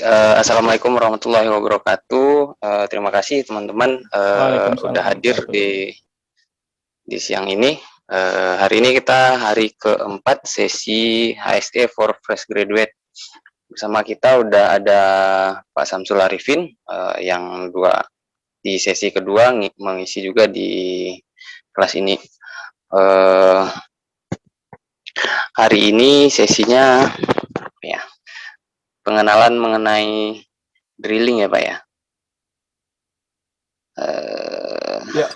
Assalamualaikum warahmatullahi wabarakatuh. Terima kasih teman-teman Waalaikumsalam udah hadir warahmatullahi di siang ini. Hari ini kita hari keempat sesi HST for Fresh Graduate. Bersama kita udah ada Pak Samsul Arifin yang di sesi kedua mengisi juga di kelas ini. Hari ini sesinya ya, pengenalan mengenai drilling ya Pak ya. Ya.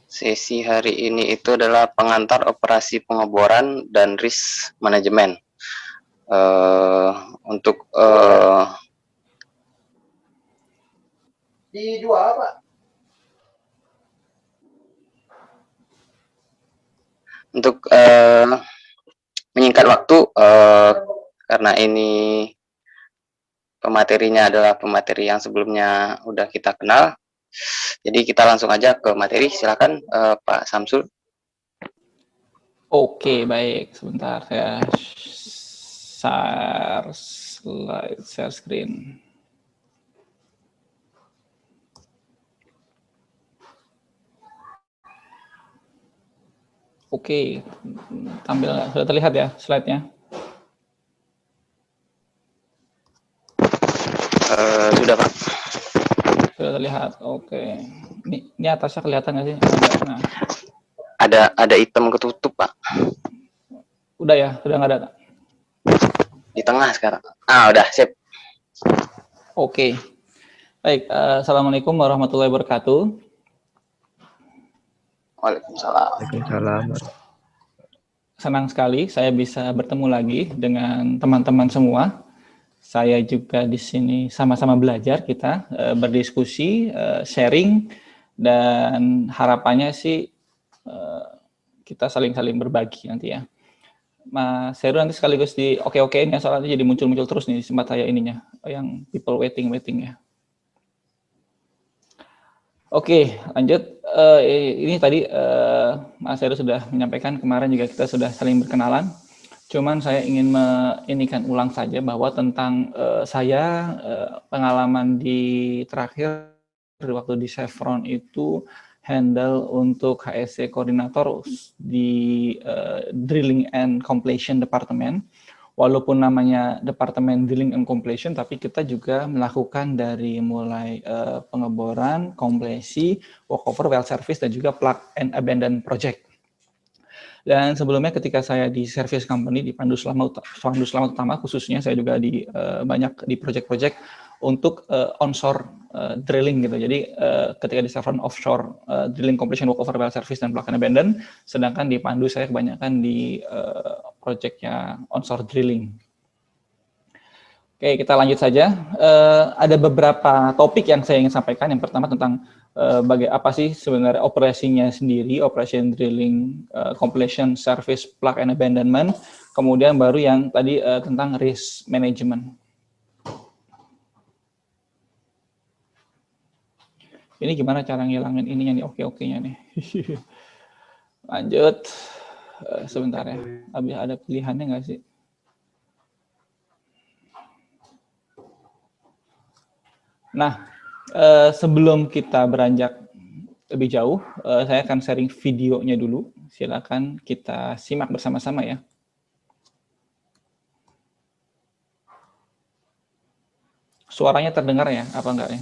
Sesi hari ini itu adalah pengantar operasi pengeboran dan risk manajemen. Untuk dijual Pak. Untuk menyingkat waktu, karena ini pematerinya adalah pemateri yang sebelumnya udah kita kenal, jadi kita langsung aja ke materi. Silakan Pak Samsul. Oke, baik. Sebentar, saya share slide, share screen. Oke, sudah terlihat ya slide-nya? Sudah Pak. Sudah terlihat. Oke. Ini atasnya kelihatan nggak sih? Nah. Ada hitam ketutup Pak. Udah ya, sudah nggak ada. Di tengah sekarang. Udah sip. Oke. Baik. Assalamualaikum warahmatullahi wabarakatuh. Waalaikumsalam. Waalaikumsalam. Senang sekali saya bisa bertemu lagi dengan teman-teman semua. Saya juga di sini sama-sama belajar, kita berdiskusi, sharing, dan harapannya sih kita saling-saling berbagi nanti ya. Mas Heru nanti sekaligus di oke-okein ya, soalnya jadi muncul-muncul terus nih di tempat saya ininya, yang people waiting ya. Oke, lanjut. Ini tadi Mas Heru sudah menyampaikan, kemarin juga kita sudah saling berkenalan. Cuman saya ingin menginikan ulang saja bahwa tentang saya pengalaman di terakhir waktu di Chevron itu handle untuk HSC koordinator di Drilling and Completion Department. Walaupun namanya Departemen Drilling and Completion, tapi kita juga melakukan dari mulai pengeboran, komplesi, workover, well service, dan juga plug and abandon project. Dan sebelumnya ketika saya di service company di Pandu Selamat Utama, khususnya saya juga banyak di project-project untuk onshore drilling gitu. Jadi ketika di Chevron offshore drilling, completion, workover, well service, dan plug and abandon, sedangkan di Pandu saya kebanyakan di projectnya onshore drilling. Oke, kita lanjut saja. Ada beberapa topik yang saya ingin sampaikan. Yang pertama tentang apa sih sebenarnya operasinya sendiri, operation drilling, completion, service, plug and abandonment. Kemudian baru yang tadi tentang risk management. Ini gimana cara ngilangin ininya nih, oke-okenya nih. Lanjut. Sebentar ya, ada pilihannya nggak sih? Nah, sebelum kita beranjak lebih jauh, saya akan sharing videonya dulu. Silakan kita simak bersama-sama ya. Suaranya terdengar ya, apa enggak ya?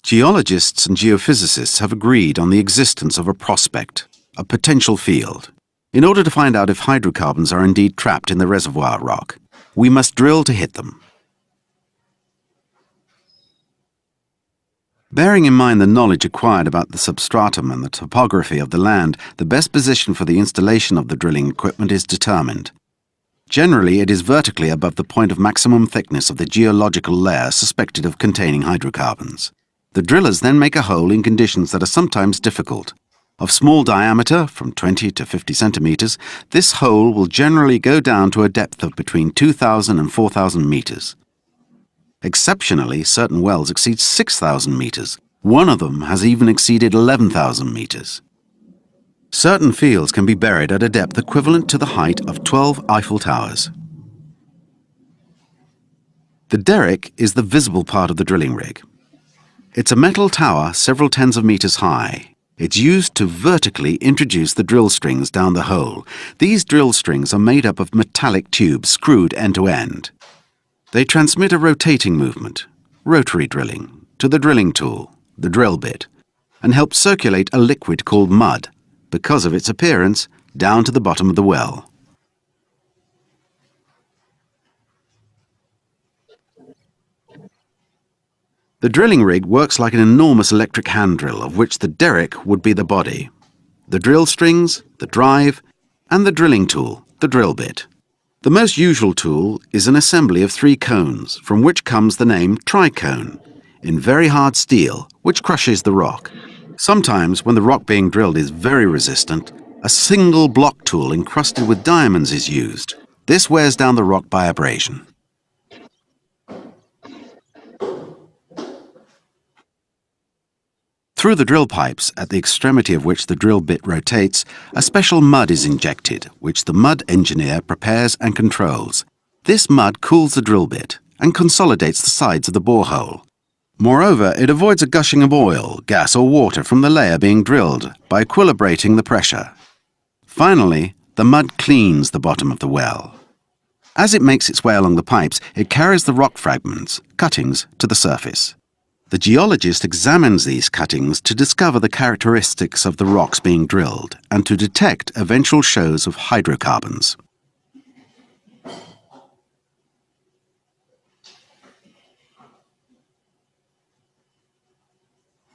Geologists and geophysicists have agreed on the existence of a prospect, a potential field. In order to find out if hydrocarbons are indeed trapped in the reservoir rock, we must drill to hit them. Bearing in mind the knowledge acquired about the substratum and the topography of the land, the best position for the installation of the drilling equipment is determined. Generally, it is vertically above the point of maximum thickness of the geological layer suspected of containing hydrocarbons. The drillers then make a hole in conditions that are sometimes difficult. Of small diameter, from 20 to 50 centimeters, this hole will generally go down to a depth of between 2,000 and 4,000 meters. Exceptionally, certain wells exceed 6,000 meters, One of them has even exceeded 11,000 meters. Certain fields can be buried at a depth equivalent to the height of 12 Eiffel Towers. The derrick is the visible part of the drilling rig. It's a metal tower several tens of meters high. It's used to vertically introduce the drill strings down the hole. These drill strings are made up of metallic tubes screwed end to end. They transmit a rotating movement, rotary drilling, to the drilling tool, the drill bit, and help circulate a liquid called mud, because of its appearance, down to the bottom of the well. The drilling rig works like an enormous electric hand drill, of which the derrick would be the body, the drill strings, the drive, and the drilling tool, the drill bit. The most usual tool is an assembly of 3 cones, from which comes the name tricone, in very hard steel, which crushes the rock. Sometimes, when the rock being drilled is very resistant, a single block tool encrusted with diamonds is used. This wears down the rock by abrasion. Through the drill pipes, at the extremity of which the drill bit rotates, a special mud is injected, which the mud engineer prepares and controls. This mud cools the drill bit and consolidates the sides of the borehole. Moreover, it avoids a gushing of oil, gas or water from the layer being drilled by equilibrating the pressure. Finally, the mud cleans the bottom of the well. As it makes its way along the pipes, it carries the rock fragments, cuttings, to the surface. The geologist examines these cuttings to discover the characteristics of the rocks being drilled and to detect eventual shows of hydrocarbons.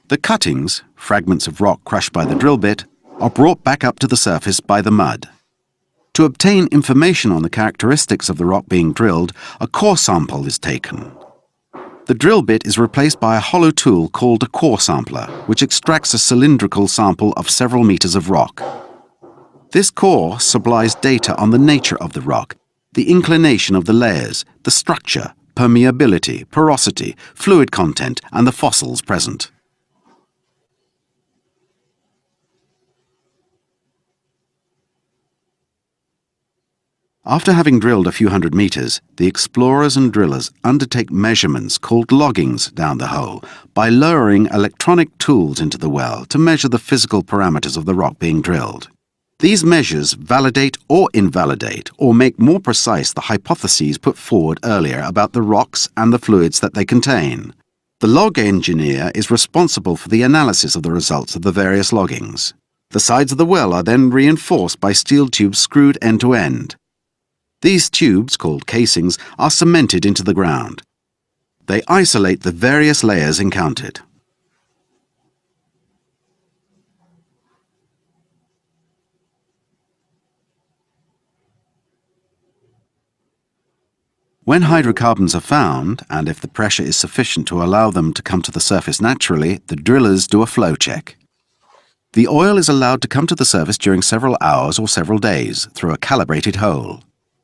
The cuttings, fragments of rock crushed by the drill bit, are brought back up to the surface by the mud. To obtain information on the characteristics of the rock being drilled, a core sample is taken. The drill bit is replaced by a hollow tool called a core sampler, which extracts a cylindrical sample of several meters of rock. This core supplies data on the nature of the rock, the inclination of the layers, the structure, permeability, porosity, fluid content, and the fossils present. After having drilled a few hundred meters, the explorers and drillers undertake measurements called loggings down the hole by lowering electronic tools into the well to measure the physical parameters of the rock being drilled. These measures validate or invalidate or make more precise the hypotheses put forward earlier about the rocks and the fluids that they contain. The log engineer is responsible for the analysis of the results of the various loggings. The sides of the well are then reinforced by steel tubes screwed end to end. These tubes, called casings, are cemented into the ground. They isolate the various layers encountered. When hydrocarbons are found, and if the pressure is sufficient to allow them to come to the surface naturally, the drillers do a flow check. The oil is allowed to come to the surface during several hours or several days through a calibrated hole.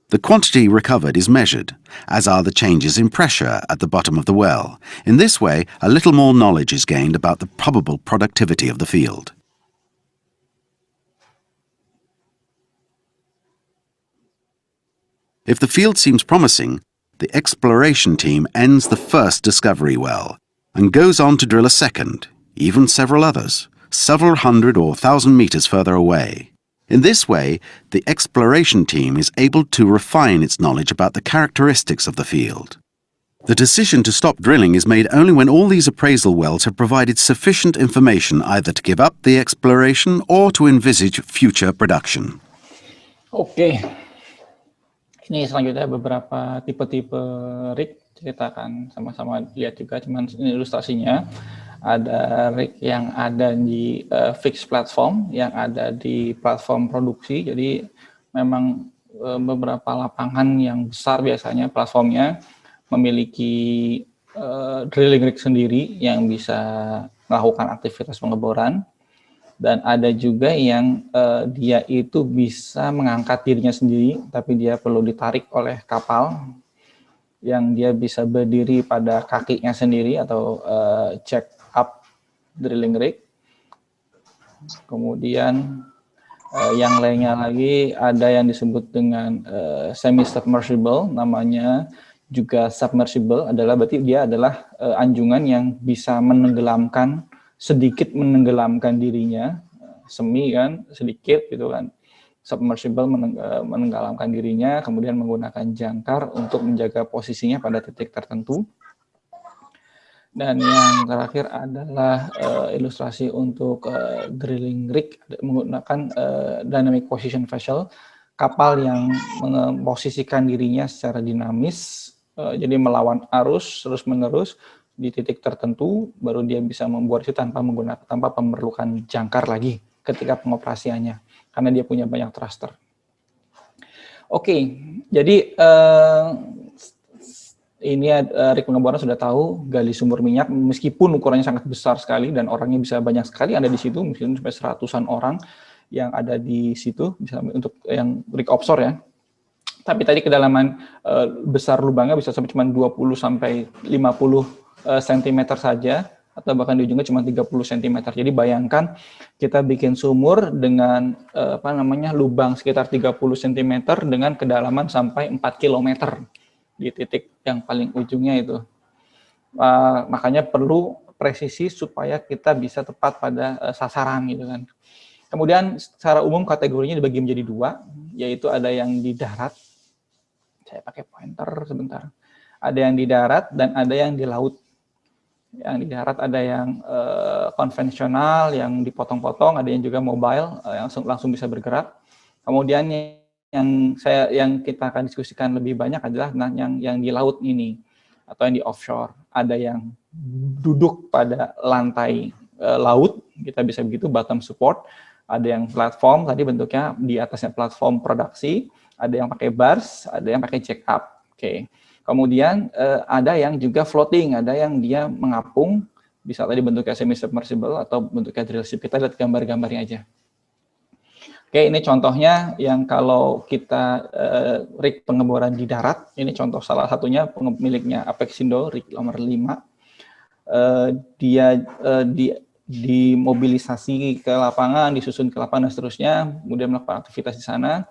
The quantity recovered is measured, as are the changes in pressure at the bottom of the well. In this way, a little more knowledge is gained about the probable productivity of the field. If the field seems promising, the exploration team ends the first discovery well and goes on to drill a second, even several others, several hundred or 1,000 meters further away. In this way, the exploration team is able to refine its knowledge about the characteristics of the field. The decision to stop drilling is made only when all these appraisal wells have provided sufficient information either to give up the exploration or to envisage future production. Oke, ini selanjutnya beberapa tipe-tipe rig, kita akan sama-sama lihat juga, cuman ini ilustrasinya. Ada rig yang ada di fixed platform, yang ada di platform produksi. Jadi memang beberapa lapangan yang besar biasanya platformnya memiliki drilling rig sendiri yang bisa melakukan aktivitas pengeboran. Dan ada juga yang dia itu bisa mengangkat dirinya sendiri, tapi dia perlu ditarik oleh kapal yang dia bisa berdiri pada kakinya sendiri atau check up drilling rig. Kemudian yang lainnya lagi ada yang disebut dengan semi submersible, namanya juga submersible, adalah berarti dia adalah anjungan yang bisa sedikit menenggelamkan dirinya, semi kan, sedikit gitu kan. Submersible menenggelamkan dirinya, kemudian menggunakan jangkar untuk menjaga posisinya pada titik tertentu. Dan yang terakhir adalah ilustrasi untuk drilling rig menggunakan dynamic position vessel, kapal yang memposisikan dirinya secara dinamis, jadi melawan arus terus-menerus di titik tertentu, baru dia bisa membuat itu tanpa memerlukan jangkar lagi ketika pengoperasiannya, karena dia punya banyak thruster. Oke, jadi ini rig pengeboran sudah tahu gali sumur minyak, meskipun ukurannya sangat besar sekali dan orangnya bisa banyak sekali ada di situ, mungkin sampai 100-an orang yang ada di situ, bisa untuk yang rig offshore ya. Tapi tadi kedalaman besar lubangnya bisa sampai cuma 20 sampai 50 cm saja, atau bahkan di ujungnya cuma 30 cm. Jadi bayangkan kita bikin sumur dengan lubang sekitar 30 cm dengan kedalaman sampai 4 km. Di titik yang paling ujungnya itu. Makanya perlu presisi supaya kita bisa tepat pada sasaran gitu kan. Kemudian secara umum kategorinya dibagi menjadi dua, yaitu ada yang di darat. Saya pakai pointer sebentar. Ada yang di darat dan ada yang di laut. Yang di darat ada yang konvensional, yang dipotong-potong, ada yang juga mobile, yang langsung bisa bergerak. Kemudian yang kita akan diskusikan lebih banyak adalah yang di laut ini atau yang di offshore. Ada yang duduk pada lantai laut, kita bisa begitu, bottom support. Ada yang platform, tadi bentuknya di atasnya platform produksi. Ada yang pakai bars, ada yang pakai jack up. Oke. Kemudian ada yang juga floating, ada yang dia mengapung, bisa tadi bentuknya semi submersible atau bentuknya drill ship. Kita lihat gambar-gambarnya aja. Oke, ini contohnya yang kalau kita rig pengeboran di darat, ini contoh salah satunya pemiliknya Apexindo, rig nomor 5. Dia dimobilisasi ke lapangan, disusun ke lapangan dan seterusnya, kemudian melakukan aktivitas di sana.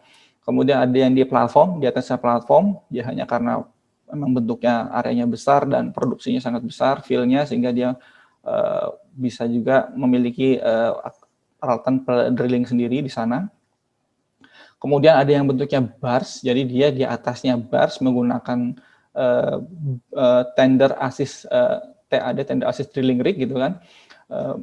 Kemudian ada yang di platform, di atasnya platform, dia hanya karena memang bentuknya areanya besar dan produksinya sangat besar, fill-nya, sehingga dia bisa juga memiliki peralatan drilling sendiri di sana. Kemudian ada yang bentuknya bars, jadi dia di atasnya bars menggunakan tender assist TAD, tender assist drilling rig gitu kan,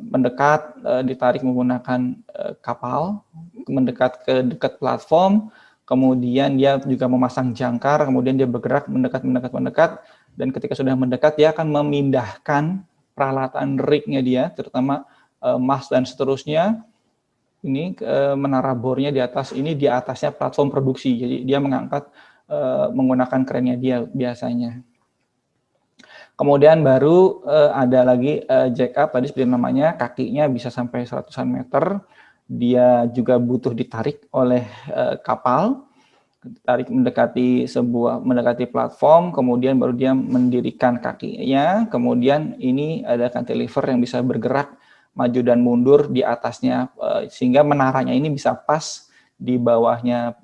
mendekat, ditarik menggunakan kapal, mendekat ke dekat platform, kemudian dia juga memasang jangkar, kemudian dia bergerak mendekat, dan ketika sudah mendekat dia akan memindahkan peralatan rignya dia, terutama mast dan seterusnya. Ini menara bornya di atas, ini di atasnya platform produksi, jadi dia mengangkat menggunakan kerennya dia biasanya. Kemudian baru ada lagi jack up, tadi seperti namanya, kakinya bisa sampai 100-an meter, dia juga butuh ditarik oleh kapal, tarik mendekati platform, kemudian baru dia mendirikan kakinya, kemudian ini ada cantilever yang bisa bergerak maju dan mundur di atasnya, sehingga menaranya ini bisa pas di bawahnya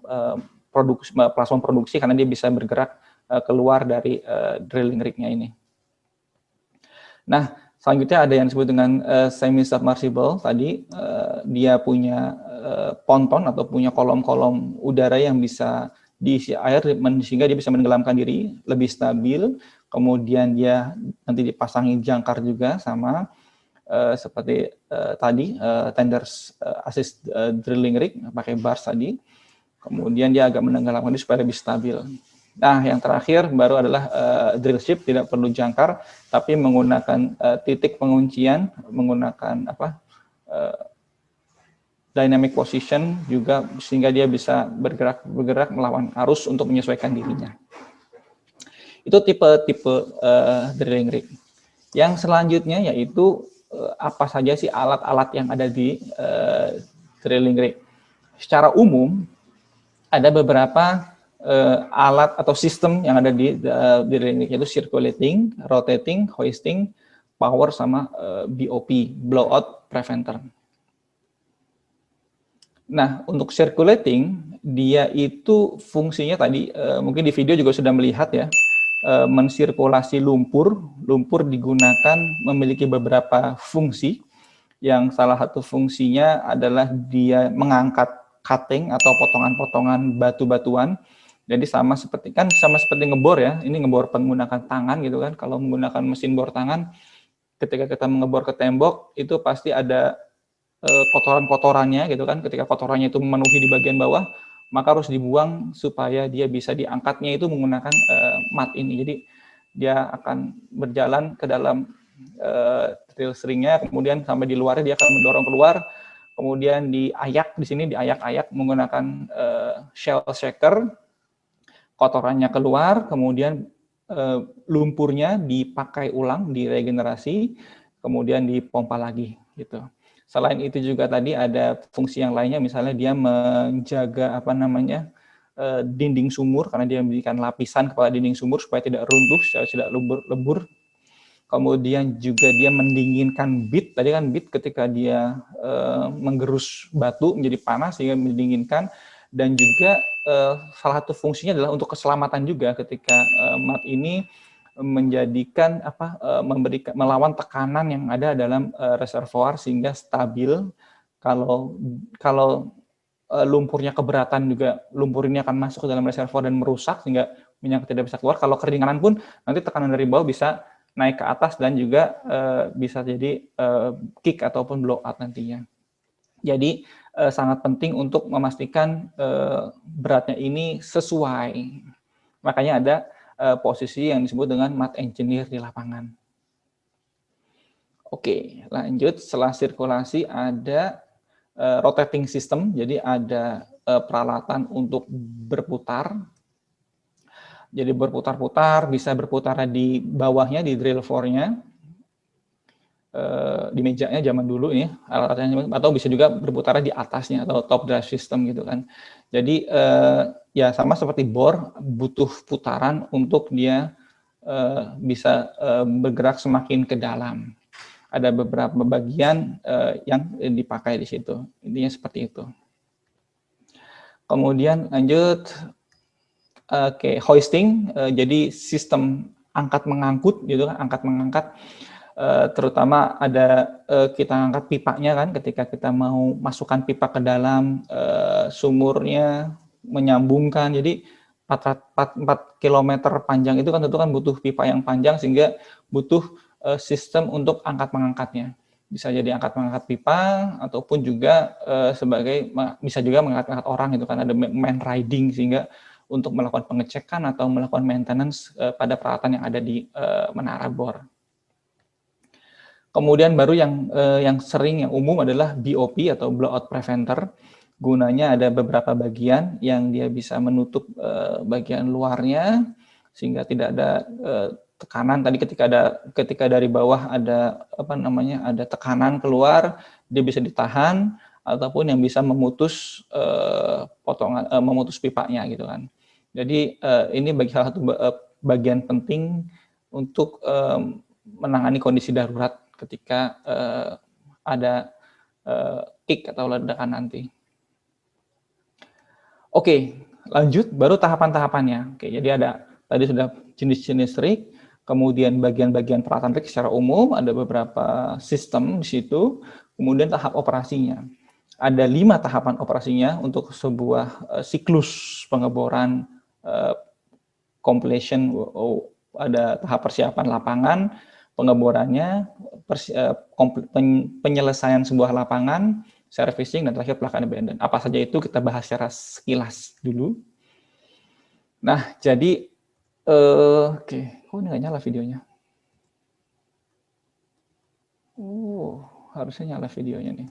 platform produksi, karena dia bisa bergerak keluar dari drilling rig-nya ini. Nah, selanjutnya ada yang disebut dengan semi submersible. Tadi dia punya ponton atau punya kolom-kolom udara yang bisa diisi air sehingga dia bisa menenggelamkan diri lebih stabil. Kemudian dia nanti dipasangi jangkar juga sama seperti tadi tender assist drilling rig pakai bars tadi. Kemudian dia agak menenggelamkan diri supaya lebih stabil. Nah, yang terakhir baru adalah drill ship, tidak perlu jangkar, tapi menggunakan titik penguncian, menggunakan dynamic position juga, sehingga dia bisa bergerak melawan arus untuk menyesuaikan dirinya. Itu tipe-tipe drilling rig. Yang selanjutnya yaitu apa saja sih alat-alat yang ada di drilling rig. Secara umum ada beberapa alat atau sistem yang ada di drilling rig, yaitu circulating, rotating, hoisting, power sama BOP, blowout preventer. Nah, untuk circulating, dia itu fungsinya tadi, mungkin di video juga sudah melihat ya, mensirkulasi lumpur. Lumpur digunakan memiliki beberapa fungsi, yang salah satu fungsinya adalah dia mengangkat cutting atau potongan-potongan batu-batuan. Jadi sama seperti ngebor ya, ini ngebor menggunakan tangan gitu kan. Kalau menggunakan mesin bor tangan, ketika kita mengebor ke tembok, itu pasti ada kotoran-kotorannya gitu kan. Ketika kotorannya itu memenuhi di bagian bawah, maka harus dibuang supaya dia bisa diangkatnya itu menggunakan mat ini. Jadi dia akan berjalan ke dalam drill stringnya, kemudian sampai di luarnya dia akan mendorong keluar, kemudian diayak di sini, diayak-ayak menggunakan shell shaker, kotorannya keluar, kemudian lumpurnya dipakai ulang, diregenerasi, kemudian dipompa lagi gitu. Selain itu juga tadi ada fungsi yang lainnya, misalnya dia menjaga dinding sumur, karena dia memberikan lapisan kepada dinding sumur supaya tidak runtuh, tidak lebur. Kemudian juga dia mendinginkan bit, tadi kan bit ketika dia menggerus batu menjadi panas sehingga mendinginkan, dan juga salah satu fungsinya adalah untuk keselamatan juga ketika mat ini menjadikan melawan tekanan yang ada dalam reservoir sehingga stabil. Kalau lumpurnya keberatan juga, lumpur ini akan masuk ke dalam reservoir dan merusak sehingga minyak tidak bisa keluar. Kalau keringanan pun nanti tekanan dari bawah bisa naik ke atas dan juga bisa jadi kick ataupun blowout nantinya. Jadi sangat penting untuk memastikan beratnya ini sesuai. Makanya ada posisi yang disebut dengan mat engineer di lapangan. Oke, lanjut. Setelah sirkulasi ada rotating system, jadi ada peralatan untuk berputar. Jadi berputar-putar, bisa berputar di bawahnya, di drill floor-nya, di mejanya zaman dulu ini, alat-alatnya, atau bisa juga berputar di atasnya, atau top drive system gitu kan. Jadi ya sama seperti bor, butuh putaran untuk dia bisa bergerak semakin ke dalam. Ada beberapa bagian yang dipakai di situ. Intinya seperti itu. Kemudian lanjut, hoisting, jadi sistem angkat mengangkut gitu kan, angkat mengangkat, terutama ada kita angkat pipanya kan, ketika kita mau masukkan pipa ke dalam sumurnya, menyambungkan. Jadi 4 km panjang itu kan tentu kan butuh pipa yang panjang, sehingga butuh sistem untuk angkat mengangkatnya. Bisa jadi angkat mengangkat pipa, ataupun juga bisa juga mengangkat orang gitu kan, ada man riding, sehingga untuk melakukan pengecekan atau melakukan maintenance pada peralatan yang ada di menara bor. Kemudian baru yang sering, yang umum adalah BOP atau blowout preventer. Gunanya ada beberapa bagian yang dia bisa menutup bagian luarnya sehingga tidak ada tekanan. Tadi ketika dari bawah ada ada tekanan keluar, dia bisa ditahan, ataupun yang bisa memutus memutus pipanya gitu kan. Jadi ini salah satu bagian penting untuk menangani kondisi darurat ketika ada kick atau ledakan nanti. Oke, lanjut baru tahapan-tahapannya. Oke, jadi ada tadi sudah jenis-jenis rig, kemudian bagian-bagian peralatan rig secara umum, ada beberapa sistem di situ, kemudian tahap operasinya. Ada 5 tahapan operasinya untuk sebuah siklus pengeboran completion. Ada tahap persiapan lapangan, pengeborannya, penyelesaian sebuah lapangan, servicing, dan terakhir pelaksanaan abandon. Apa saja itu kita bahas secara sekilas dulu. Nah, jadi oke, kok ini nggak nyala videonya? Harusnya nyala videonya nih.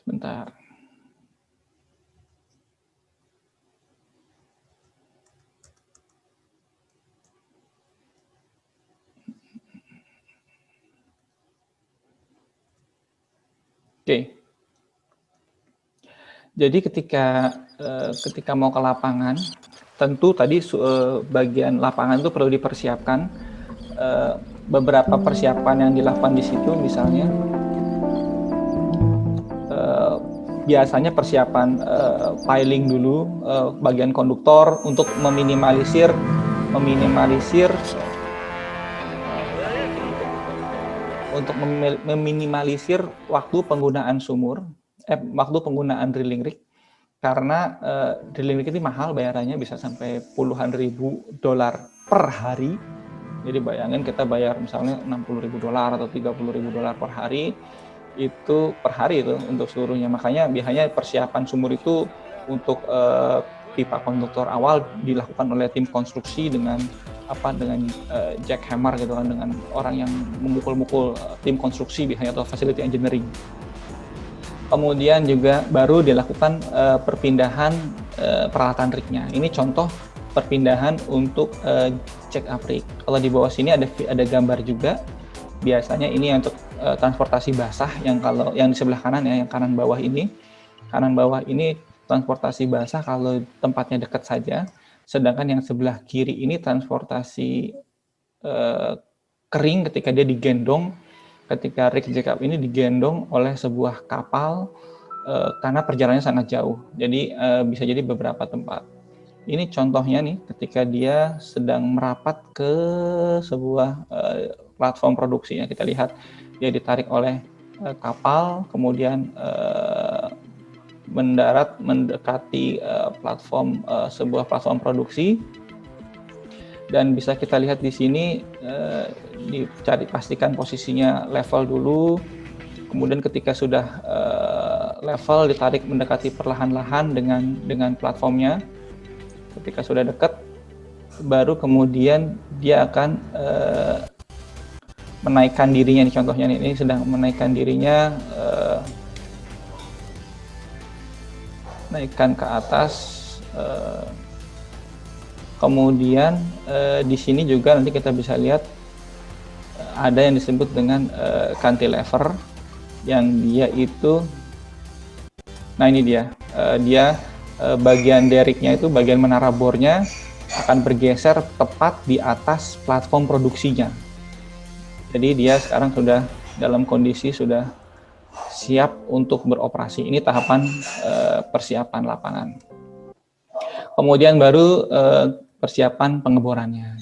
Sebentar. Oke. Jadi ketika mau ke lapangan, tentu tadi bagian lapangan itu perlu dipersiapkan. beberapa persiapan yang dilakukan di situ, misalnya biasanya persiapan piling dulu bagian konduktor untuk meminimalisir waktu penggunaan waktu penggunaan drilling rig, karena drilling rig ini mahal bayarannya, bisa sampai puluhan ribu dolar per hari. Jadi bayangin kita bayar misalnya $60.000 atau $30.000 per hari, itu per hari itu untuk seluruhnya. Makanya biasanya persiapan sumur itu untuk pipa konduktor awal dilakukan oleh tim konstruksi dengan jackhammer gitu kan, dengan orang yang memukul-mukul, tim konstruksi biasanya atau facility engineering. Kemudian juga baru dilakukan perpindahan peralatan rignya. Ini contoh perpindahan untuk check up rig. Kalau di bawah sini ada gambar juga. Biasanya ini untuk transportasi basah, yang di sebelah kanan ya, yang kanan bawah ini transportasi basah kalau tempatnya dekat saja, sedangkan yang sebelah kiri ini transportasi kering ketika dia digendong, ketika rig jackup ini digendong oleh sebuah kapal karena perjalanannya sangat jauh, jadi bisa jadi beberapa tempat. Ini contohnya nih, ketika dia sedang merapat ke sebuah platform produksinya, kita lihat dia ditarik oleh kapal, kemudian mendarat mendekati sebuah platform produksi, dan bisa kita lihat di sini pastikan posisinya level dulu, kemudian ketika sudah level ditarik mendekati perlahan-lahan dengan platformnya. Ketika sudah dekat, baru kemudian dia akan menaikkan dirinya. Nih contohnya ini sedang menaikkan dirinya, naikkan ke atas. Kemudian di sini juga nanti kita bisa lihat ada yang disebut dengan cantilever, yang dia itu, nah ini dia bagian derricknya itu, bagian menara bornya akan bergeser tepat di atas platform produksinya. Jadi dia sekarang sudah dalam kondisi sudah siap untuk beroperasi. Ini tahapan persiapan lapangan. Kemudian baru persiapan pengeborannya.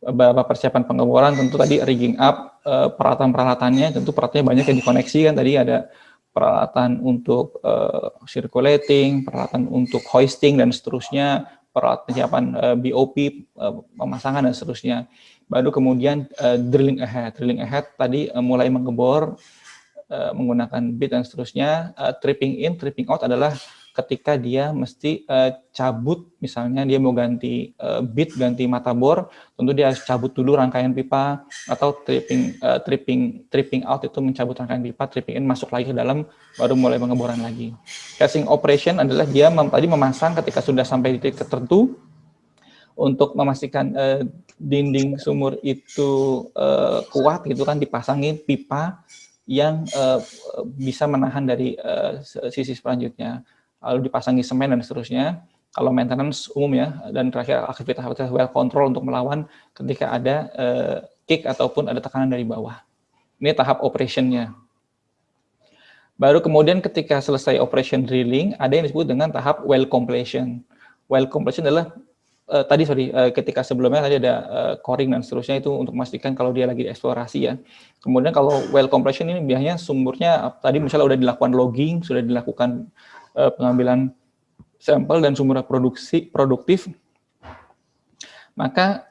Beberapa persiapan pengeboran tentu tadi rigging up, peralatan-peralatannya, tentu peralatannya banyak yang dikoneksi kan, tadi ada peralatan untuk circulating, peralatan untuk hoisting dan seterusnya, persiapan BOP, pemasangan dan seterusnya. Baru kemudian drilling ahead tadi mulai mengebor menggunakan bit dan seterusnya. Tripping in, tripping out adalah ketika dia mesti cabut, misalnya dia mau ganti bit, ganti mata bor, tentu dia harus cabut dulu rangkaian pipa, atau tripping out itu mencabut rangkaian pipa, tripping in masuk lagi ke dalam, baru mulai pengeboran lagi. Casing operation adalah dia tadi memasang ketika sudah sampai di titik tertentu untuk memastikan dinding sumur itu kuat gitu kan, dipasangi pipa yang bisa menahan dari sisi selanjutnya, lalu dipasangi semen dan seterusnya. Kalau maintenance umum ya, dan terakhir aktivitas well control untuk melawan ketika ada kick ataupun ada tekanan dari bawah. Ini tahap operationnya. Baru kemudian ketika selesai operation drilling, ada yang disebut dengan tahap well completion. Well completion adalah ketika sebelumnya tadi ada coring dan seterusnya, itu untuk memastikan kalau dia lagi eksplorasi ya. Kemudian kalau well completion ini biasanya sumurnya tadi misalnya sudah dilakukan logging, sudah dilakukan pengambilan sampel dan sumber produktif, maka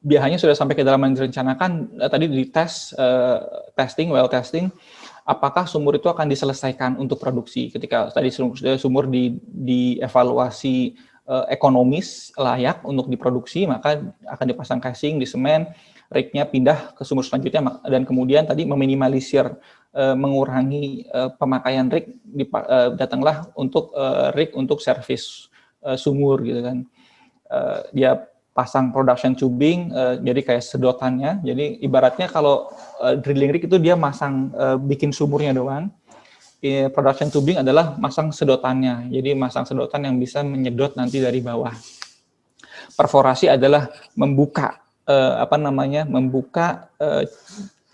biasanya sudah sampai ke dalam yang direncanakan tadi di well testing, apakah sumur itu akan diselesaikan untuk produksi. Ketika tadi sumur dievaluasi ekonomis, layak untuk diproduksi, maka akan dipasang casing, di semen, rig-nya pindah ke sumur selanjutnya, dan kemudian tadi meminimalisir, mengurangi pemakaian rig, datanglah untuk rig untuk servis sumur gitu kan. Dia pasang production tubing, jadi kayak sedotannya. Jadi ibaratnya kalau drilling rig itu dia masang bikin sumurnya doang. Production tubing adalah masang sedotannya. Jadi masang sedotan yang bisa menyedot nanti dari bawah. Perforasi adalah membuka membuka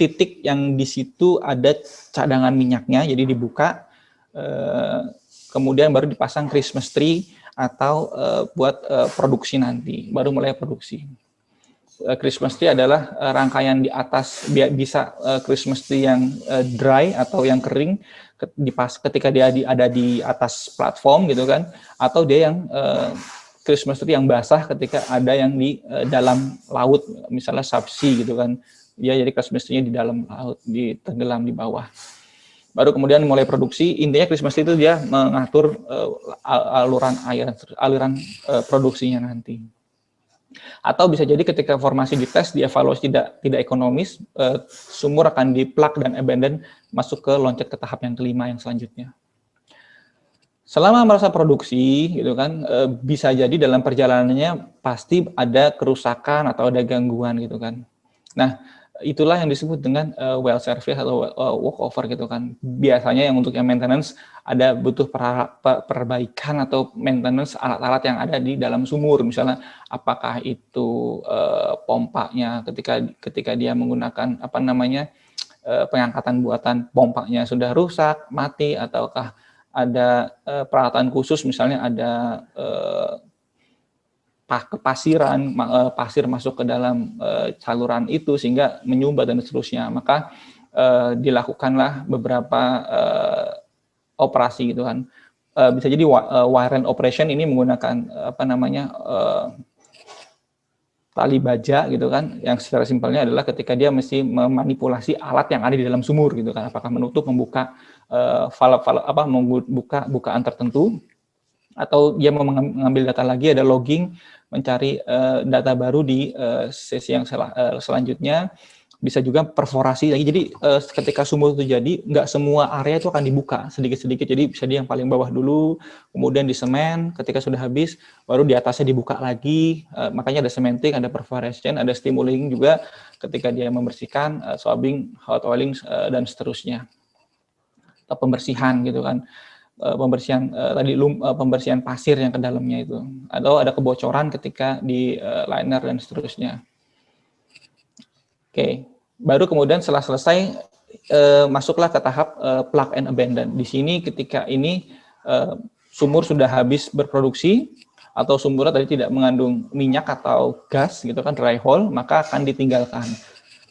titik yang di situ ada cadangan minyaknya, jadi dibuka, kemudian baru dipasang Christmas tree atau buat produksi nanti, baru mulai produksi. Christmas tree adalah rangkaian di atas, bisa Christmas tree yang dry atau yang kering ketika dia ada di atas platform gitu kan, atau dia yang Christmas tree yang basah ketika ada yang di dalam laut, misalnya subsea gitu kan, dia jadi Christmas tree-nya di dalam laut, tenggelam di bawah. Baru kemudian mulai produksi. Intinya Christmas tree itu dia mengatur aliran produksinya nanti. Atau bisa jadi ketika formasi dites, dievaluasi tidak ekonomis, sumur akan di-plug dan abandon, masuk ke loncat ke tahap yang kelima yang selanjutnya. Selama masa produksi, gitu kan, bisa jadi dalam perjalanannya pasti ada kerusakan atau ada gangguan, gitu kan. Nah, itulah yang disebut dengan well service atau walkover, gitu kan. Biasanya yang untuk yang maintenance ada butuh perbaikan atau maintenance alat-alat yang ada di dalam sumur, misalnya apakah itu pompanya ketika dia menggunakan pengangkatan buatan pompanya sudah rusak, mati, ataukah ada peralatan khusus, misalnya ada kepasiran, pasir masuk ke dalam saluran itu sehingga menyumbat dan seterusnya, maka dilakukanlah beberapa operasi gitu kan. Bisa jadi wire and operation ini menggunakan tali baja gitu kan, yang secara simpelnya adalah ketika dia mesti memanipulasi alat yang ada di dalam sumur gitu kan, apakah menutup, membuka bukaan tertentu, atau dia mau mengambil data lagi, ada logging, mencari data baru di sesi yang selanjutnya. Bisa juga perforasi lagi. Jadi ketika sumur itu jadi, nggak semua area itu akan dibuka sedikit-sedikit. Jadi bisa dia yang paling bawah dulu, kemudian di semen. Ketika sudah habis, baru di atasnya dibuka lagi. Makanya ada cementing, ada perforation, ada stimulating juga ketika dia membersihkan, swabbing, hot oiling, dan seterusnya. Atau pembersihan gitu kan. Pembersihan pasir yang ke dalamnya itu, atau ada kebocoran ketika di liner dan seterusnya. Oke, baru kemudian setelah selesai masuklah ke tahap plug and abandon. Di sini ketika ini sumur sudah habis berproduksi atau sumurnya tadi tidak mengandung minyak atau gas gitu kan, dry hole, maka akan ditinggalkan.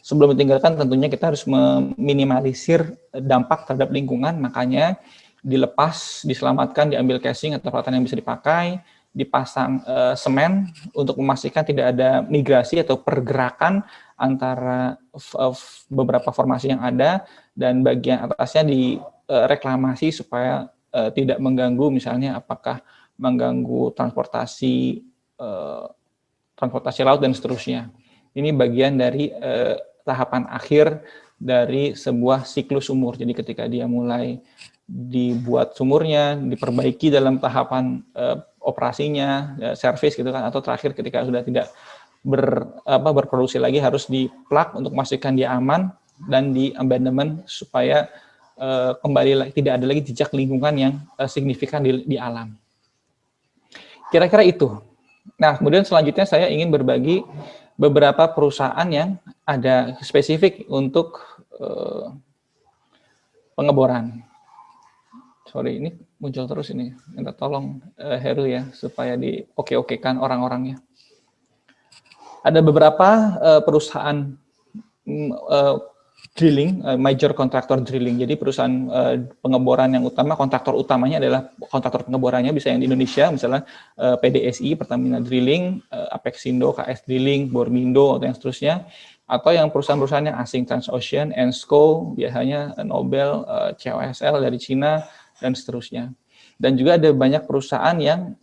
Sebelum ditinggalkan tentunya kita harus meminimalisir dampak terhadap lingkungan, makanya dilepas, diselamatkan, diambil casing atau peralatan yang bisa dipakai, dipasang semen untuk memastikan tidak ada migrasi atau pergerakan antara beberapa formasi yang ada, dan bagian atasnya direklamasi supaya tidak mengganggu, misalnya apakah mengganggu transportasi laut dan seterusnya. Ini bagian dari tahapan akhir dari sebuah siklus sumur. Jadi ketika dia mulai dibuat sumurnya, diperbaiki dalam tahapan operasinya, service gitu kan, atau terakhir ketika sudah tidak berproduksi lagi, harus di-plug untuk memastikan dia aman, dan di abandonment supaya kembali lagi tidak ada lagi jejak lingkungan yang signifikan di alam. Kira-kira itu. Nah, kemudian selanjutnya saya ingin berbagi beberapa perusahaan yang ada spesifik untuk pengeboran. Sorry, ini muncul terus ini. Minta tolong Heru ya, supaya di oke-okekan orang-orangnya. Ada beberapa perusahaan drilling, major contractor drilling. Jadi perusahaan pengeboran yang utama, kontraktor utamanya adalah kontraktor pengeborannya, bisa yang di Indonesia, misalnya PDSI, Pertamina Drilling, Apexindo, KS Drilling, Bormindo, atau yang seterusnya. Atau yang perusahaan-perusahaan yang asing, Transocean, Ensco, biasanya Nobel, COSL dari Cina, dan seterusnya. Dan juga ada banyak perusahaan yang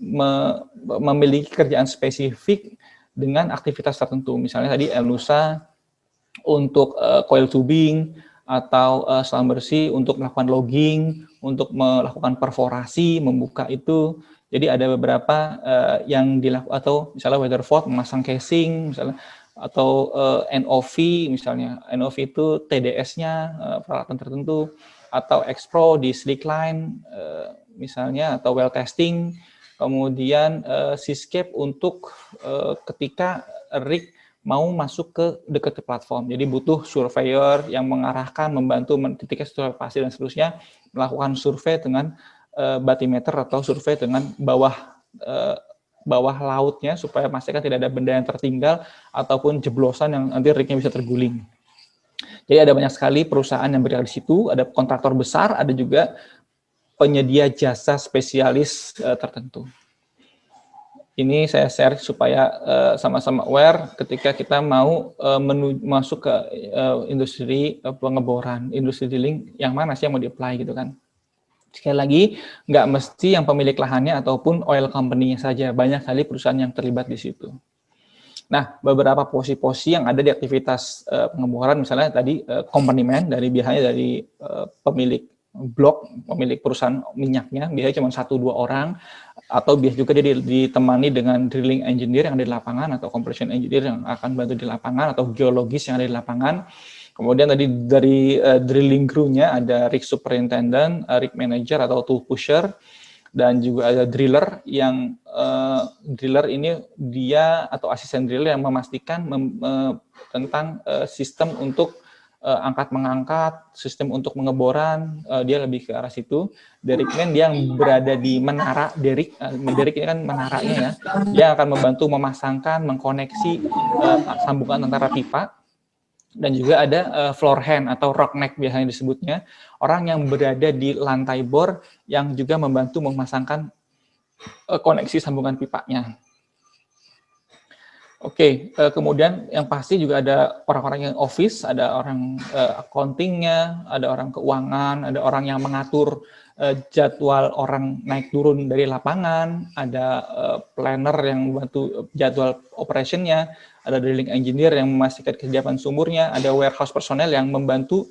memiliki kerjaan spesifik dengan aktivitas tertentu. Misalnya tadi Elnusa untuk coil tubing, atau selang bersih untuk melakukan logging, untuk melakukan perforasi, membuka itu. Jadi ada beberapa yang dilakukan, atau misalnya Weatherford memasang casing, misalnya, atau NOV misalnya. NOV itu TDS-nya peralatan tertentu, atau Expro di Slickline misalnya, atau well testing. Kemudian Seascape untuk ketika rig mau masuk ke dekat platform. Jadi butuh surveyor yang mengarahkan, membantu ketika survei pasti dan seterusnya, melakukan survei dengan batimeter atau survei dengan bawah lautnya supaya memastikan tidak ada benda yang tertinggal ataupun jeblosan yang nanti rignya bisa terguling. Jadi ada banyak sekali perusahaan yang berada di situ, ada kontraktor besar, ada juga penyedia jasa spesialis tertentu. Ini saya share supaya sama-sama aware ketika kita mau masuk ke industri pengeboran, industri drilling, yang mana sih yang mau di-apply gitu kan. Sekali lagi, nggak mesti yang pemilik lahannya ataupun oil company-nya saja, banyak kali perusahaan yang terlibat di situ. Nah, beberapa posisi-posisi yang ada di aktivitas pengeboran, misalnya tadi company man, biasanya dari pemilik blok, pemilik perusahaan minyaknya, biasanya cuma 1-2 orang, atau biasa juga dia ditemani dengan drilling engineer yang ada di lapangan, atau compression engineer yang akan bantu di lapangan, atau geologis yang ada di lapangan. Kemudian tadi dari drilling crew-nya ada rig superintendent, rig manager atau tool pusher, dan juga ada driller yang driller ini dia atau asisten driller yang memastikan tentang sistem untuk angkat-mengangkat, sistem untuk mengeboran, dia lebih ke arah situ. Derrickman dia yang berada di menara, Derrick ini kan menaranya ya, dia akan membantu memasangkan, mengkoneksi sambungan antara pipa. Dan juga ada floor hand atau rock neck biasanya disebutnya, orang yang berada di lantai bor yang juga membantu memasangkan koneksi sambungan pipanya. Oke, kemudian yang pasti juga ada orang-orang yang office, ada orang accounting-nya, ada orang keuangan, ada orang yang mengatur jadwal orang naik turun dari lapangan, ada planner yang membantu jadwal operation-nya, ada drilling engineer yang memastikan kesiapan sumurnya, ada warehouse personnel yang membantu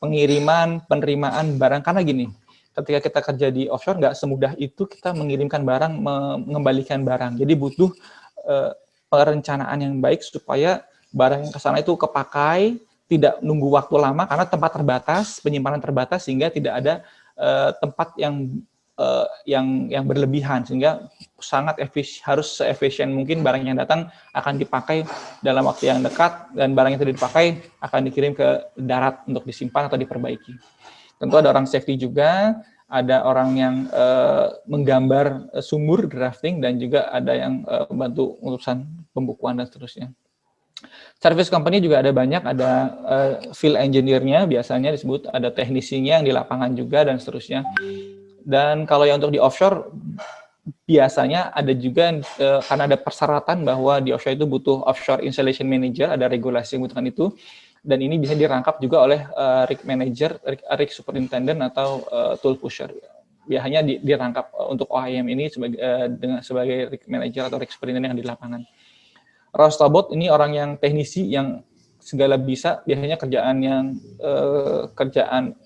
pengiriman, penerimaan barang. Karena gini, ketika kita kerja di offshore, nggak semudah itu kita mengirimkan barang, mengembalikan barang. Jadi butuh perencanaan yang baik supaya barang yang ke sana itu kepakai, tidak nunggu waktu lama karena tempat terbatas, penyimpanan terbatas, sehingga tidak ada tempat yang berlebihan, sehingga sangat harus se-efisien mungkin barang yang datang akan dipakai dalam waktu yang dekat, dan barang yang tidak dipakai akan dikirim ke darat untuk disimpan atau diperbaiki. Tentu ada orang safety juga, ada orang yang menggambar sumur, drafting, dan juga ada yang membantu urusan pembukuan dan seterusnya. Service company juga ada banyak, ada field engineer-nya biasanya disebut, ada teknisinya yang di lapangan juga, dan seterusnya. Dan kalau yang untuk di offshore, biasanya ada juga, karena ada persyaratan bahwa di offshore itu butuh offshore installation manager, ada regulasi yang membutuhkan itu, dan ini bisa dirangkap juga oleh rig manager, rig superintendent, atau tool pusher. Biasanya dirangkap untuk OIM ini sebagai rig manager atau rig superintendent yang di lapangan. Roustabot ini orang yang teknisi yang segala bisa, biasanya kerjaan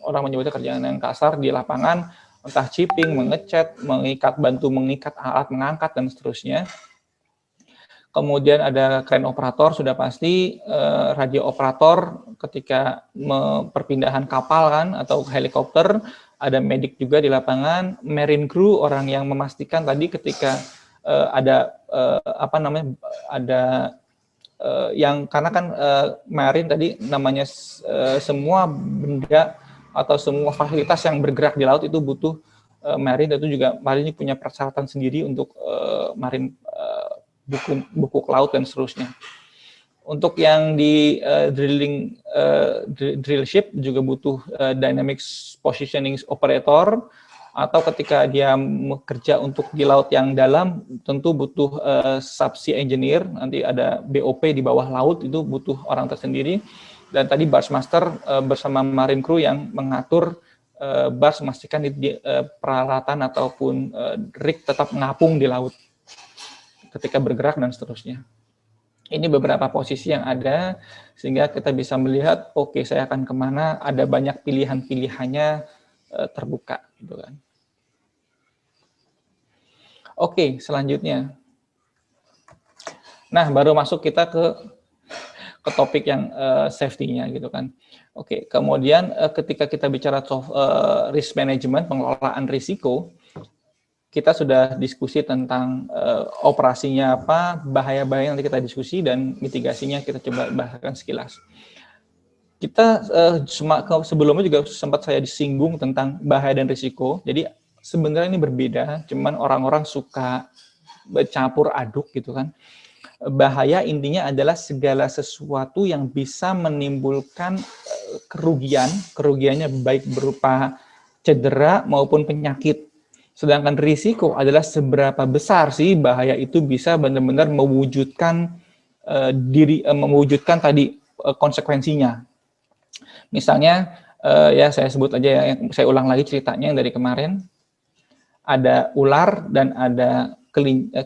orang menyebutnya kerjaan yang kasar di lapangan, entah chipping, mengecat, bantu mengikat alat mengangkat, dan seterusnya. Kemudian ada crane operator, sudah pasti, radio operator ketika perpindahan kapal kan, atau helikopter, ada medik juga di lapangan, marine crew, orang yang memastikan tadi ketika ada yang karena kan marine tadi namanya semua benda atau semua fasilitas yang bergerak di laut itu butuh marine, itu juga marine punya persyaratan sendiri untuk marine buku laut dan seterusnya. Untuk yang di drill ship juga butuh dynamic positioning operator, atau ketika dia bekerja untuk di laut yang dalam tentu butuh subsea engineer, nanti ada BOP di bawah laut, itu butuh orang tersendiri. Dan tadi barge master bersama marine crew yang mengatur barge, memastikan peralatan ataupun rig tetap mengapung di laut ketika bergerak dan seterusnya. Ini beberapa posisi yang ada sehingga kita bisa melihat, oke, saya akan kemana, ada banyak pilihan-pilihannya terbuka gitu kan. Oke, selanjutnya. Nah, baru masuk kita ke topik yang safety-nya gitu kan. Oke, kemudian ketika kita bicara risk management, pengelolaan risiko, kita sudah diskusi tentang operasinya apa, bahaya-bahaya nanti kita diskusi, dan mitigasinya kita coba bahaskan sekilas. Kita sebelumnya juga sempat saya disinggung tentang bahaya dan risiko. Jadi sebenarnya ini berbeda, cuman orang-orang suka bercampur aduk gitu kan. Bahaya intinya adalah segala sesuatu yang bisa menimbulkan kerugiannya baik berupa cedera maupun penyakit. Sedangkan risiko adalah seberapa besar sih bahaya itu bisa benar-benar mewujudkan mewujudkan tadi konsekuensinya. Misalnya ya saya sebut aja ya, saya ulang lagi ceritanya yang dari kemarin. Ada ular dan ada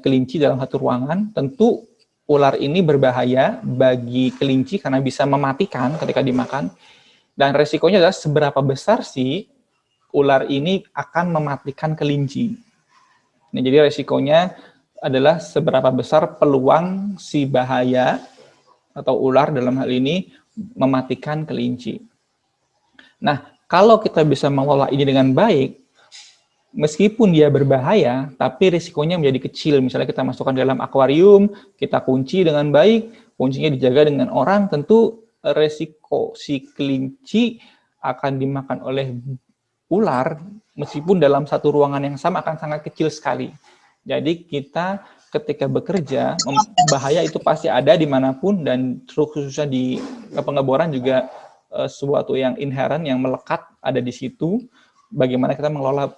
kelinci dalam satu ruangan. Tentu ular ini berbahaya bagi kelinci karena bisa mematikan ketika dimakan. Dan resikonya adalah seberapa besar sih ular ini akan mematikan kelinci. Nah, jadi resikonya adalah seberapa besar peluang si bahaya atau ular dalam hal ini mematikan kelinci. Nah, kalau kita bisa mengelola ini dengan baik, meskipun dia berbahaya, tapi risikonya menjadi kecil. Misalnya kita masukkan dalam akuarium, kita kunci dengan baik, kuncinya dijaga dengan orang, tentu resiko si kelinci akan dimakan oleh ular, meskipun dalam satu ruangan yang sama akan sangat kecil sekali. Jadi kita ketika bekerja, bahaya itu pasti ada dimanapun, dan khususnya di pengeboran juga sesuatu yang inherent, yang melekat ada di situ. Bagaimana kita mengelola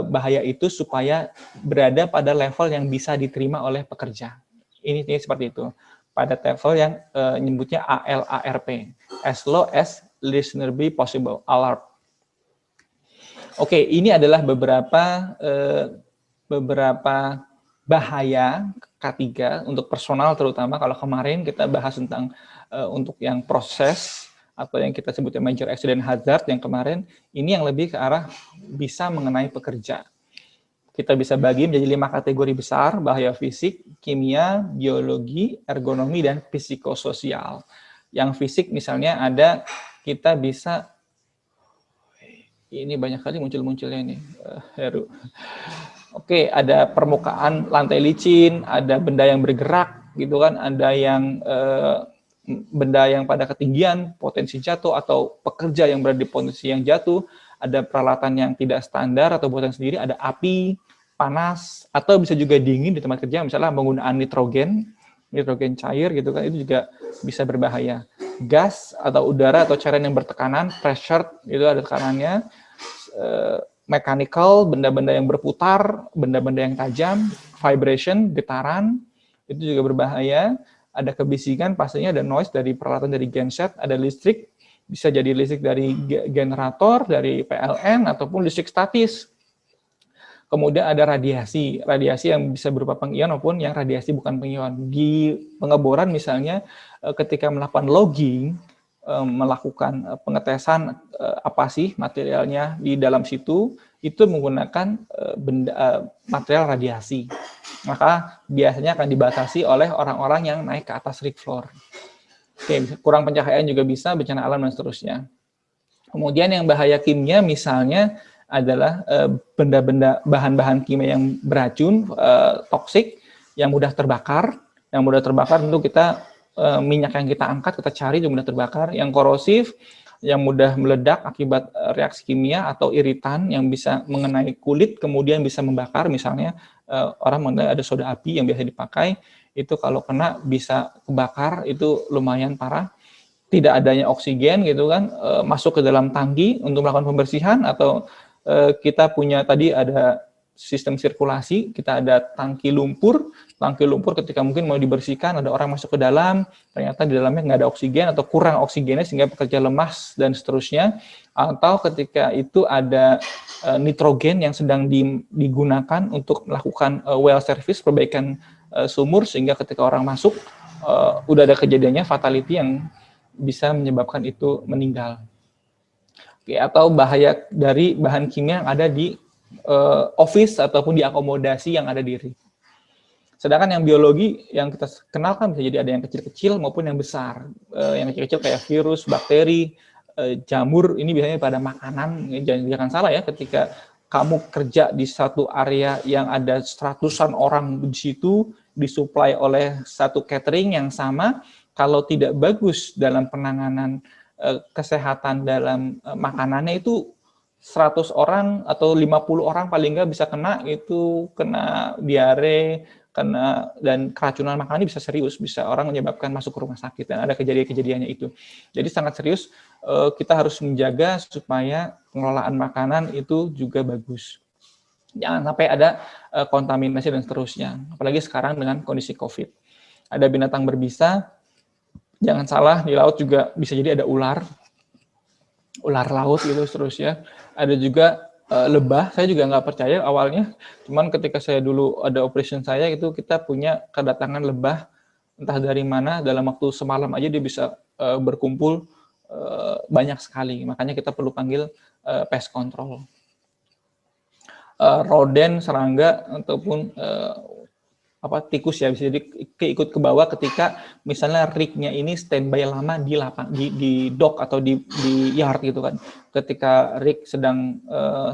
bahaya itu supaya berada pada level yang bisa diterima oleh pekerja. Ini seperti itu. Pada level yang nyebutnya ALARP, as low as reasonably possible, ALARP. Oke, ini adalah beberapa bahaya K3 untuk personal, terutama kalau kemarin kita bahas tentang untuk yang proses atau yang kita sebutnya major accident hazard yang kemarin, ini yang lebih ke arah bisa mengenai pekerja. Kita bisa bagi menjadi 5 kategori besar: bahaya fisik, kimia, biologi, ergonomi, dan psikososial. Yang fisik misalnya ada, kita bisa, ini banyak kali muncul-munculnya ini, Heru. Oke, ada permukaan lantai licin, ada benda yang bergerak, gitu kan, ada yang benda yang pada ketinggian, potensi jatuh, atau pekerja yang berada di posisi yang jatuh, ada peralatan yang tidak standar atau buatan sendiri, ada api, panas, atau bisa juga dingin di tempat kerja, misalnya penggunaan nitrogen cair, gitu kan, itu juga bisa berbahaya. Gas atau udara atau cairan yang bertekanan, pressure, itu ada tekanannya. Mechanical, benda-benda yang berputar, benda-benda yang tajam, vibration, getaran, itu juga berbahaya. Ada kebisikan, pastinya ada noise dari peralatan dari genset, ada listrik, bisa jadi listrik dari generator, dari PLN, ataupun listrik statis. Kemudian ada radiasi yang bisa berupa pengion maupun yang radiasi bukan pengion. Di pengeboran misalnya, ketika melakukan logging, melakukan pengetesan apa sih materialnya di dalam situ, itu menggunakan material radiasi. Maka biasanya akan dibatasi oleh orang-orang yang naik ke atas rig floor. Oke, kurang pencahayaan juga bisa, bencana alam dan seterusnya. Kemudian yang bahaya kimia misalnya adalah benda-benda, bahan-bahan kimia yang beracun, toksik, yang mudah terbakar. Yang mudah terbakar tentu kita minyak yang kita angkat, kita cari itu mudah terbakar. Yang korosif, yang mudah meledak akibat reaksi kimia atau iritan yang bisa mengenai kulit, kemudian bisa membakar. Misalnya orang mengenai ada soda api yang biasa dipakai, itu kalau kena bisa kebakar, itu lumayan parah. Tidak adanya oksigen gitu kan, masuk ke dalam tangki untuk melakukan pembersihan, atau kita punya tadi ada sistem sirkulasi, kita ada tangki lumpur ketika mungkin mau dibersihkan, ada orang masuk ke dalam, ternyata di dalamnya nggak ada oksigen atau kurang oksigennya sehingga pekerja lemas dan seterusnya. Atau ketika itu ada nitrogen yang sedang digunakan untuk melakukan well service, perbaikan sumur, sehingga ketika orang masuk udah ada kejadiannya fatality yang bisa menyebabkan itu meninggal. Oke, atau bahaya dari bahan kimia yang ada di office ataupun di akomodasi yang ada di rig. Sedangkan yang biologi yang kita kenal kan bisa jadi ada yang kecil-kecil maupun yang besar. Yang kecil-kecil kayak virus, bakteri, jamur, ini biasanya pada makanan. Jangan salah ya, ketika kamu kerja di satu area yang ada seratusan orang di situ, disuplai oleh satu catering yang sama, kalau tidak bagus dalam penanganan kesehatan dalam makanannya itu 100 orang atau 50 orang paling nggak bisa kena diare, dan keracunan makanan bisa serius, bisa orang menyebabkan masuk ke rumah sakit, dan ada kejadiannya itu. Jadi sangat serius, kita harus menjaga supaya pengelolaan makanan itu juga bagus. Jangan sampai ada kontaminasi dan seterusnya, apalagi sekarang dengan kondisi COVID. Ada binatang berbisa, jangan salah, di laut juga bisa jadi ada ular laut gitu seterusnya. Ada juga lebah, saya juga nggak percaya awalnya, cuman ketika saya dulu ada operation saya itu kita punya kedatangan lebah, entah dari mana, dalam waktu semalam aja dia bisa berkumpul banyak sekali, makanya kita perlu panggil pest control. Roden, serangga, ataupun tikus ya, bisa jadi ikut ke bawah ketika misalnya rignya ini standby lama di dock atau di yard gitu kan. Ketika rig sedang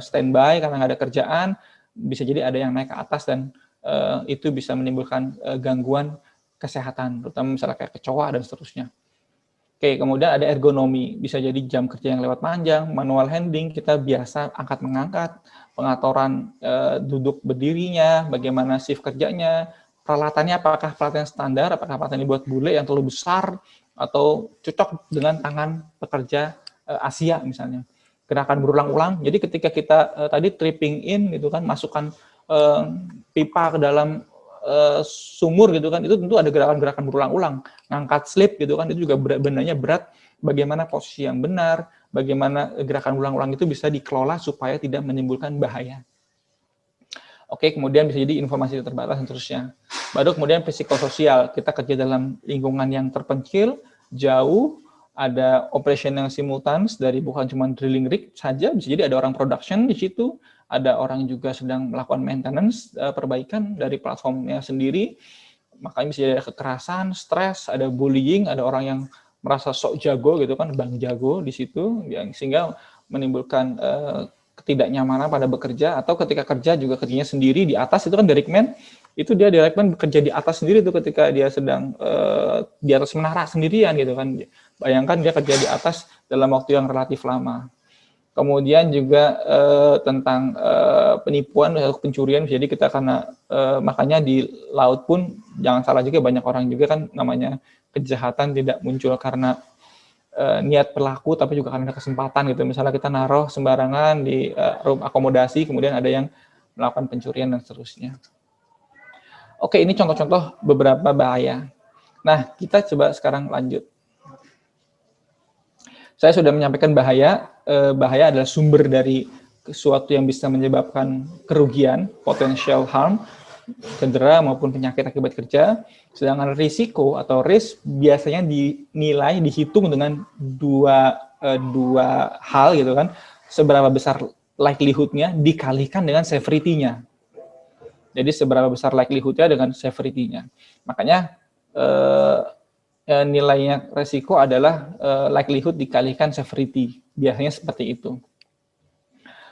standby karena nggak ada kerjaan, bisa jadi ada yang naik ke atas dan itu bisa menimbulkan gangguan kesehatan, terutama misalnya kayak kecoa dan seterusnya. Oke, kemudian ada ergonomi, bisa jadi jam kerja yang lewat panjang, manual handling, kita biasa angkat-mengangkat, pengaturan duduk berdirinya, bagaimana shift kerjanya, peralatannya apakah peralatan standar, apakah peralatan dibuat bule yang terlalu besar, atau cocok dengan tangan pekerja Asia misalnya. Gerakan berulang-ulang, jadi ketika kita tadi tripping in gitu kan, masukkan pipa ke dalam sumur gitu kan, itu tentu ada gerakan-gerakan berulang-ulang. Ngangkat slip gitu kan, itu juga bendanya berat, bagaimana posisi yang benar, bagaimana gerakan ulang-ulang itu bisa dikelola supaya tidak menimbulkan bahaya. Oke, kemudian bisa jadi informasi terbatas dan seterusnya. Baru kemudian psikososial, kita kerja dalam lingkungan yang terpencil, jauh, ada operation yang simultan dari bukan cuma drilling rig saja, bisa jadi ada orang production di situ, ada orang juga sedang melakukan maintenance, perbaikan dari platformnya sendiri, makanya bisa jadi ada kekerasan, stres, ada bullying, ada orang yang merasa sok jago gitu kan, bang jago di situ, yang sehingga menimbulkan ketidaknyamanan pada bekerja, atau ketika kerja juga kerjanya sendiri di atas, itu kan derrickman, itu dia derrickman bekerja di atas sendiri tuh ketika dia sedang di atas menara sendirian gitu kan, bayangkan dia kerja di atas dalam waktu yang relatif lama. Kemudian juga tentang penipuan atau pencurian, jadi kita karena makanya di laut pun jangan salah juga, banyak orang juga kan namanya kejahatan tidak muncul karena niat pelaku, tapi juga karena kesempatan gitu. Misalnya kita naruh sembarangan di room akomodasi, kemudian ada yang melakukan pencurian dan seterusnya. Oke, ini contoh-contoh beberapa bahaya. Nah, kita coba sekarang lanjut. Saya sudah menyampaikan bahaya. Bahaya adalah sumber dari sesuatu yang bisa menyebabkan kerugian, potential harm, cedera maupun penyakit akibat kerja. Sedangkan risiko atau risk biasanya dinilai, dihitung dengan dua hal gitu kan. Seberapa besar likelihood-nya dikalikan dengan severity-nya. Jadi seberapa besar likelihood-nya dengan severity-nya. Makanya nilainya resiko adalah likelihood dikalikan severity. Biasanya seperti itu.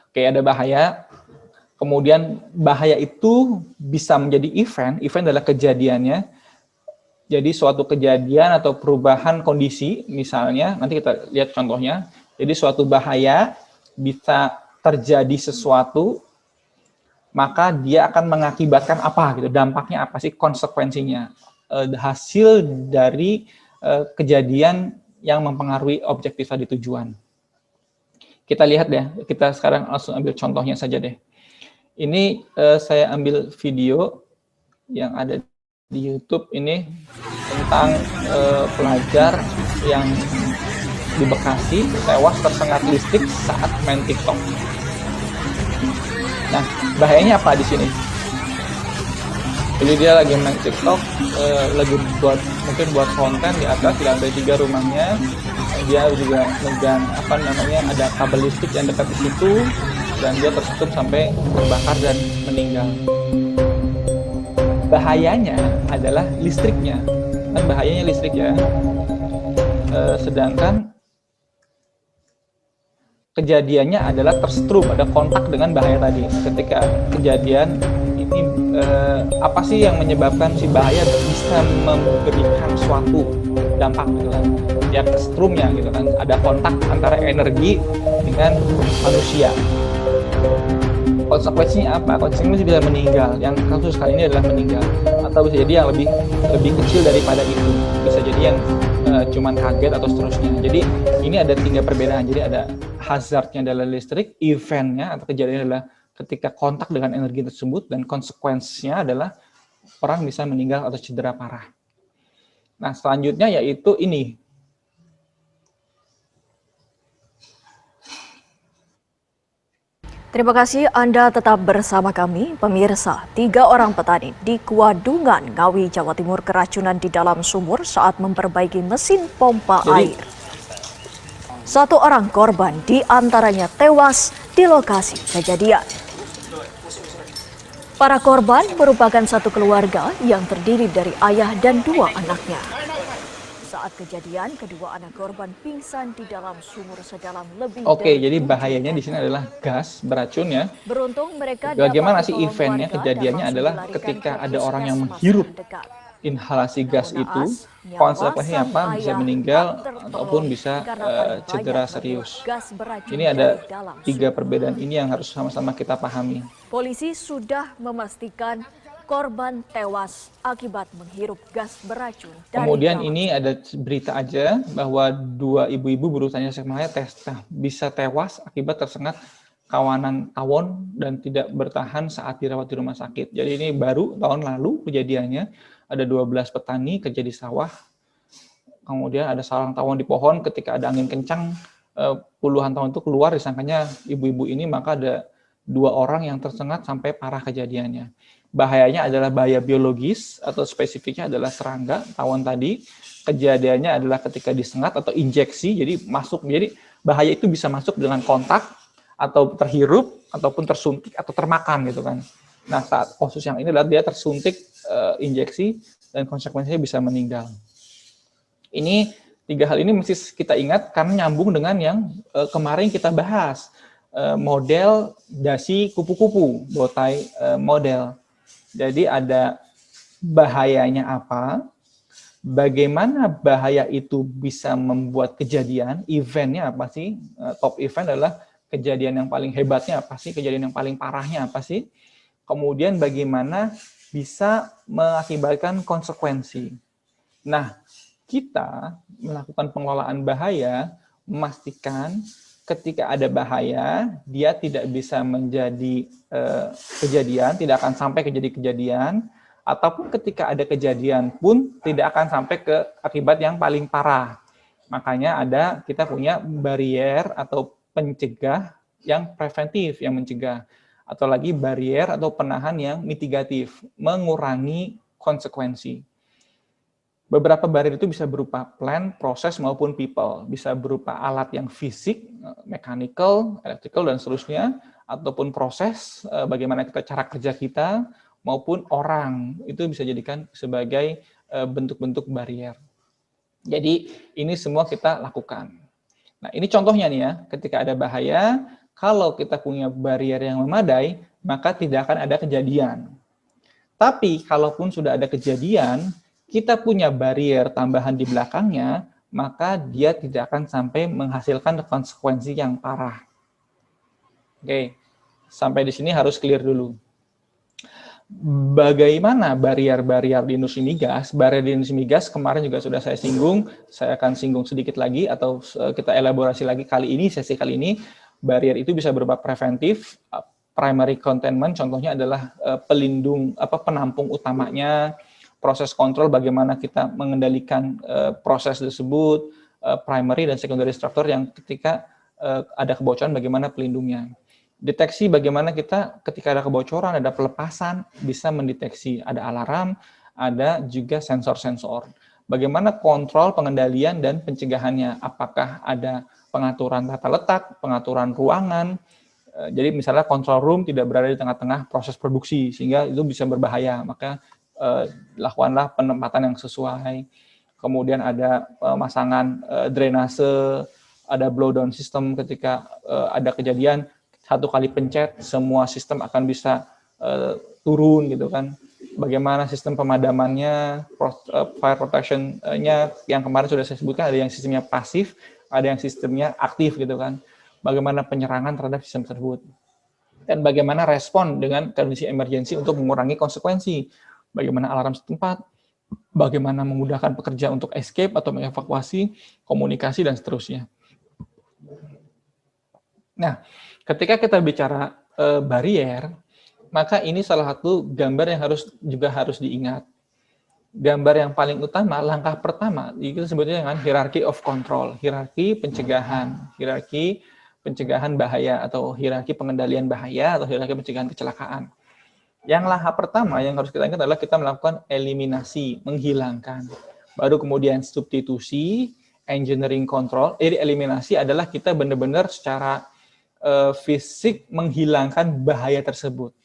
Oke, ada bahaya. Kemudian bahaya itu bisa menjadi event adalah kejadiannya. Jadi suatu kejadian atau perubahan kondisi, misalnya, nanti kita lihat contohnya. Jadi suatu bahaya bisa terjadi sesuatu, maka dia akan mengakibatkan apa gitu, dampaknya apa sih, konsekuensinya. Hasil dari kejadian yang mempengaruhi objektif tadi, tujuan. Kita lihat deh, kita sekarang langsung ambil contohnya saja deh. Ini saya ambil video yang ada di YouTube ini tentang pelajar yang di Bekasi tewas tersengat listrik saat main TikTok. Nah, bahayanya apa di sini? Jadi dia lagi main TikTok, lagi mungkin buat konten di atas, di lantai 3 rumahnya. Dia juga megang ada kabel listrik yang dekat di situ, dan dia tertutup sampai terbakar dan meninggal. Bahayanya adalah listriknya, kan bahayanya listrik ya. Sedangkan kejadiannya adalah tersetrum, ada kontak dengan bahaya tadi. Ketika kejadian ini apa sih yang menyebabkan si bahaya bisa memberikan suatu dampak gitu kan? Ya kesetrumnya gitu kan, ada kontak antara energi dengan manusia. Konsekuensinya apa? Konsekuensinya bisa meninggal. Yang kasus kali ini adalah meninggal, atau bisa jadi yang lebih kecil daripada itu. Bisa jadi yang cuman kaget atau seterusnya. Jadi ini ada 3 perbedaan. Jadi ada hazardnya adalah listrik, eventnya atau kejadiannya adalah ketika kontak dengan energi tersebut, dan konsekuensinya adalah orang bisa meninggal atau cedera parah. Nah, selanjutnya yaitu ini. Terima kasih Anda tetap bersama kami, pemirsa. 3 orang petani di Kuadungan, Ngawi, Jawa Timur keracunan di dalam sumur saat memperbaiki mesin pompa air. 1 orang korban diantaranya tewas di lokasi kejadian. Para korban merupakan satu keluarga yang terdiri dari ayah dan 2 anaknya. Saat kejadian, kedua anak korban pingsan di dalam sumur sedalam lebih Oke, dari jadi 7 bahayanya di meter. sini adalah gas beracun ya. Beruntung mereka Bagaimana dapat sih ditolong eventnya, warga kejadiannya dan langsung adalah dilarikan ketika ke ada orang yang puskesmas menghirup terdekat. inhalasi gas Naas, itu, nyawa konsekuensinya sang apa? Bisa ayah meninggal tak tertolong ataupun bisa karena paling cedera banyak serius. menghirup gas beracun Ini ada dari dalam 3 sumur. perbedaan ini yang harus sama-sama kita pahami. Polisi sudah memastikan korban tewas akibat menghirup gas beracun dari Kemudian dalam ini ada berita aja bahwa 2 ibu-ibu berusaha seksual bisa tewas akibat tersengat kawanan tawon dan tidak bertahan saat dirawat di rumah sakit. Jadi ini baru tahun lalu kejadiannya, ada 12 petani kerja di sawah. Kemudian ada sarang tawon di pohon, ketika ada angin kencang puluhan tawon itu keluar, disangkanya ibu-ibu ini, maka ada 2 orang yang tersengat sampai parah kejadiannya. Bahayanya adalah bahaya biologis atau spesifiknya adalah serangga tawon tadi. Kejadiannya adalah ketika disengat atau injeksi, jadi masuk. Jadi bahaya itu bisa masuk dengan kontak atau terhirup ataupun tersuntik atau termakan gitu kan. Nah, saat kasus yang ini adalah dia tersuntik injeksi dan konsekuensinya bisa meninggal. Ini 3 hal ini mesti kita ingat karena nyambung dengan yang kemarin kita bahas, model dasi kupu-kupu, botai model. Jadi ada bahayanya apa, bagaimana bahaya itu bisa membuat kejadian, eventnya apa sih, top event adalah kejadian yang paling hebatnya apa sih, kejadian yang paling parahnya apa sih, kemudian bagaimana bisa mengakibatkan konsekuensi. Nah, kita melakukan pengelolaan bahaya, memastikan ketika ada bahaya, dia tidak bisa menjadi kejadian, tidak akan sampai kejadian, ataupun ketika ada kejadian pun tidak akan sampai ke akibat yang paling parah. Makanya kita punya barier atau pencegah yang preventif, yang mencegah. Atau lagi barier atau penahan yang mitigatif, mengurangi konsekuensi. Beberapa barrier itu bisa berupa plan, proses, maupun people. Bisa berupa alat yang fisik, mechanical, electrical, dan seterusnya, ataupun proses, bagaimana cara kerja kita, maupun orang. Itu bisa jadikan sebagai bentuk-bentuk barrier. Jadi, ini semua kita lakukan. Nah, ini contohnya nih ya, ketika ada bahaya, kalau kita punya barrier yang memadai, maka tidak akan ada kejadian. Tapi, kalaupun sudah ada kejadian, kita punya barrier tambahan di belakangnya, maka dia tidak akan sampai menghasilkan konsekuensi yang parah. Oke, sampai di sini harus clear dulu. Bagaimana barrier-barrier di industri migas? Barrier di industri migas kemarin juga sudah saya singgung, saya akan singgung sedikit lagi atau kita elaborasi lagi sesi kali ini. Barrier itu bisa berupa preventif, primary containment, contohnya adalah penampung utamanya, proses kontrol bagaimana kita mengendalikan proses tersebut, primary dan secondary structure yang ketika ada kebocoran bagaimana pelindungnya. Deteksi bagaimana kita ketika ada kebocoran, ada pelepasan, bisa mendeteksi, ada alarm, ada juga sensor-sensor. Bagaimana kontrol pengendalian dan pencegahannya, apakah ada pengaturan tata letak, pengaturan ruangan, jadi misalnya control room tidak berada di tengah-tengah proses produksi, sehingga itu bisa berbahaya, maka lakukanlah penempatan yang sesuai. Kemudian ada pemasangan drainase, ada blowdown system ketika ada kejadian, satu kali pencet semua sistem akan bisa turun gitu kan. Bagaimana sistem pemadamannya, fire protection-nya yang kemarin sudah saya sebutkan, ada yang sistemnya pasif, ada yang sistemnya aktif gitu kan. Bagaimana penyerangan terhadap sistem tersebut. Dan bagaimana respon dengan kondisi emergensi untuk mengurangi konsekuensi. Bagaimana alarm setempat, bagaimana memudahkan pekerja untuk escape atau mengevakuasi, komunikasi, dan seterusnya. Nah, ketika kita bicara barrier, maka ini salah satu gambar yang harus diingat. Gambar yang paling utama, langkah pertama, itu sebutnya dengan hierarchy of control, hierarki pencegahan bahaya, atau hierarki pengendalian bahaya, atau hierarki pencegahan kecelakaan. Yang langkah pertama yang harus kita ingat adalah kita melakukan eliminasi, menghilangkan. Baru kemudian substitusi, engineering control. Jadi eliminasi adalah kita benar-benar secara fisik menghilangkan bahaya tersebut.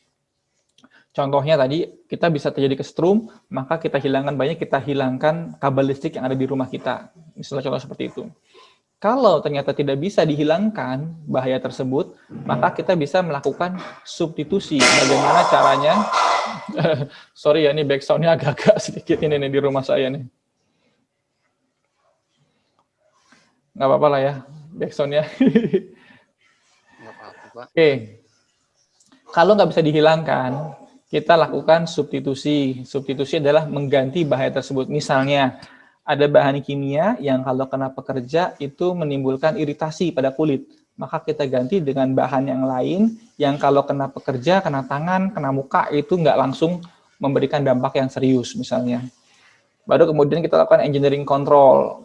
Contohnya tadi, kita bisa terjadi kesetrum, maka kita hilangkan kabel listrik yang ada di rumah kita. Misalnya contoh seperti itu. Kalau ternyata tidak bisa dihilangkan bahaya tersebut, maka kita bisa melakukan substitusi. Bagaimana caranya? Sorry ya, ini backsound-nya agak-agak sedikit ini di rumah saya nih. Nggak apa-apa lah ya, backsound-nya. Oke. Kalau nggak bisa dihilangkan, kita lakukan substitusi. Substitusi adalah mengganti bahaya tersebut. Misalnya, ada bahan kimia yang kalau kena pekerja itu menimbulkan iritasi pada kulit. Maka kita ganti dengan bahan yang lain yang kalau kena pekerja, kena tangan, kena muka itu nggak langsung memberikan dampak yang serius misalnya. Baru kemudian kita lakukan engineering control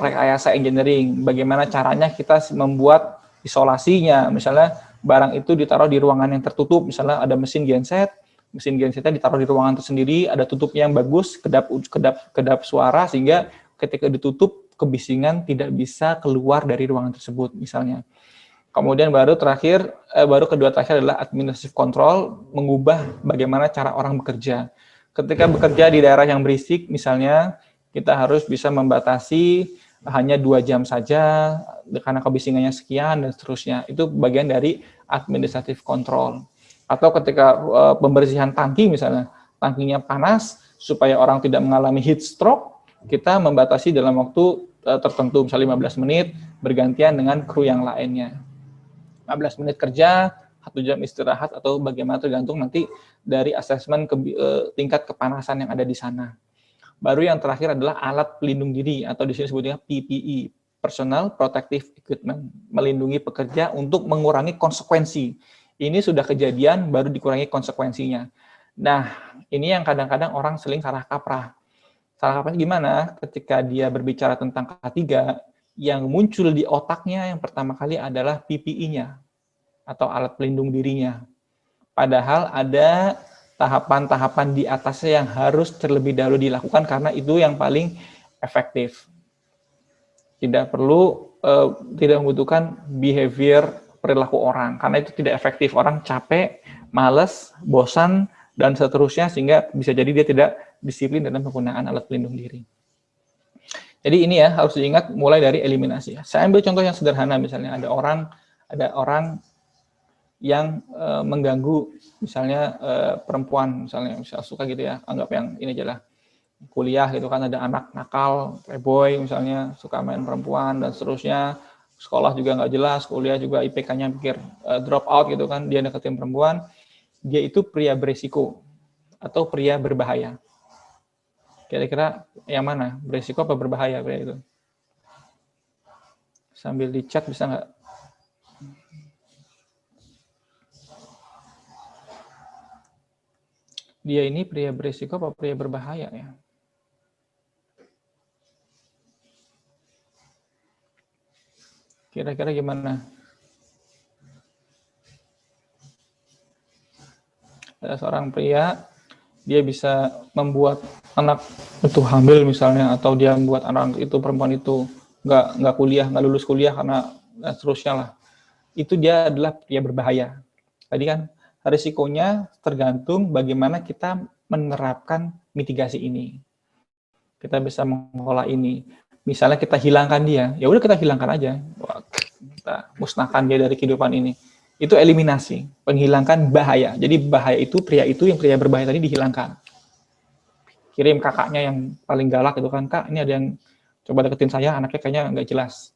rekayasa engineering. Bagaimana caranya kita membuat isolasinya. Misalnya barang itu ditaruh di ruangan yang tertutup, misalnya ada mesin gensetnya ditaruh di ruangan tersendiri, ada tutupnya yang bagus, kedap suara, sehingga ketika ditutup, kebisingan tidak bisa keluar dari ruangan tersebut, misalnya. Kemudian baru kedua terakhir adalah administrative control, mengubah bagaimana cara orang bekerja. Ketika bekerja di daerah yang berisik, misalnya, kita harus bisa membatasi hanya 2 jam saja, karena kebisingannya sekian, dan seterusnya. Itu bagian dari administrative control. Atau ketika pembersihan tangki misalnya, tangkinya panas, supaya orang tidak mengalami heat stroke, kita membatasi dalam waktu tertentu, misalnya 15 menit, bergantian dengan kru yang lainnya. 15 menit kerja, 1 jam istirahat, atau bagaimana tergantung nanti dari asesmen tingkat kepanasan yang ada di sana. Baru yang terakhir adalah alat pelindung diri, atau di sini sebutnya PPE, Personal Protective Equipment, melindungi pekerja untuk mengurangi konsekuensi. Ini sudah kejadian, baru dikurangi konsekuensinya. Nah, ini yang kadang-kadang orang seling salah kaprah. Salah kaprahnya gimana? Ketika dia berbicara tentang K3, yang muncul di otaknya yang pertama kali adalah PPE-nya, atau alat pelindung dirinya. Padahal ada tahapan-tahapan di atasnya yang harus terlebih dahulu dilakukan, karena itu yang paling efektif. Tidak membutuhkan behavior perilaku orang, karena itu tidak efektif. Orang capek, malas, bosan, dan seterusnya, sehingga bisa jadi dia tidak disiplin dalam penggunaan alat pelindung diri. Jadi ini ya harus diingat mulai dari eliminasi. Saya ambil contoh yang sederhana, misalnya ada orang yang mengganggu, misalnya perempuan, misalnya suka gitu ya, anggap yang ini aja lah, kuliah gitu kan, ada anak nakal, playboy misalnya, suka main perempuan dan seterusnya. Sekolah juga nggak jelas, kuliah juga IPK-nya pikir drop out gitu kan, dia deketin perempuan, dia itu pria berisiko atau pria berbahaya. Kira-kira yang mana? Berisiko apa berbahaya pria itu? Sambil di chat bisa nggak? Dia ini pria berisiko apa pria berbahaya ya? Kira-kira gimana? Ada seorang pria, dia bisa membuat anak itu hamil misalnya, atau dia membuat anak itu, perempuan itu nggak kuliah, nggak lulus kuliah karena seterusnya lah. Itu dia adalah pria berbahaya. Tadi kan risikonya tergantung bagaimana kita menerapkan mitigasi ini. Kita bisa mengolah ini. Misalnya kita hilangkan dia, ya udah kita hilangkan aja. Kita musnahkan dia dari kehidupan ini. Itu eliminasi, menghilangkan bahaya. Jadi bahaya itu pria yang pria berbahaya tadi dihilangkan. Kirim kakaknya yang paling galak itu kan, Kak, ini ada yang coba deketin saya, anaknya kayaknya nggak jelas.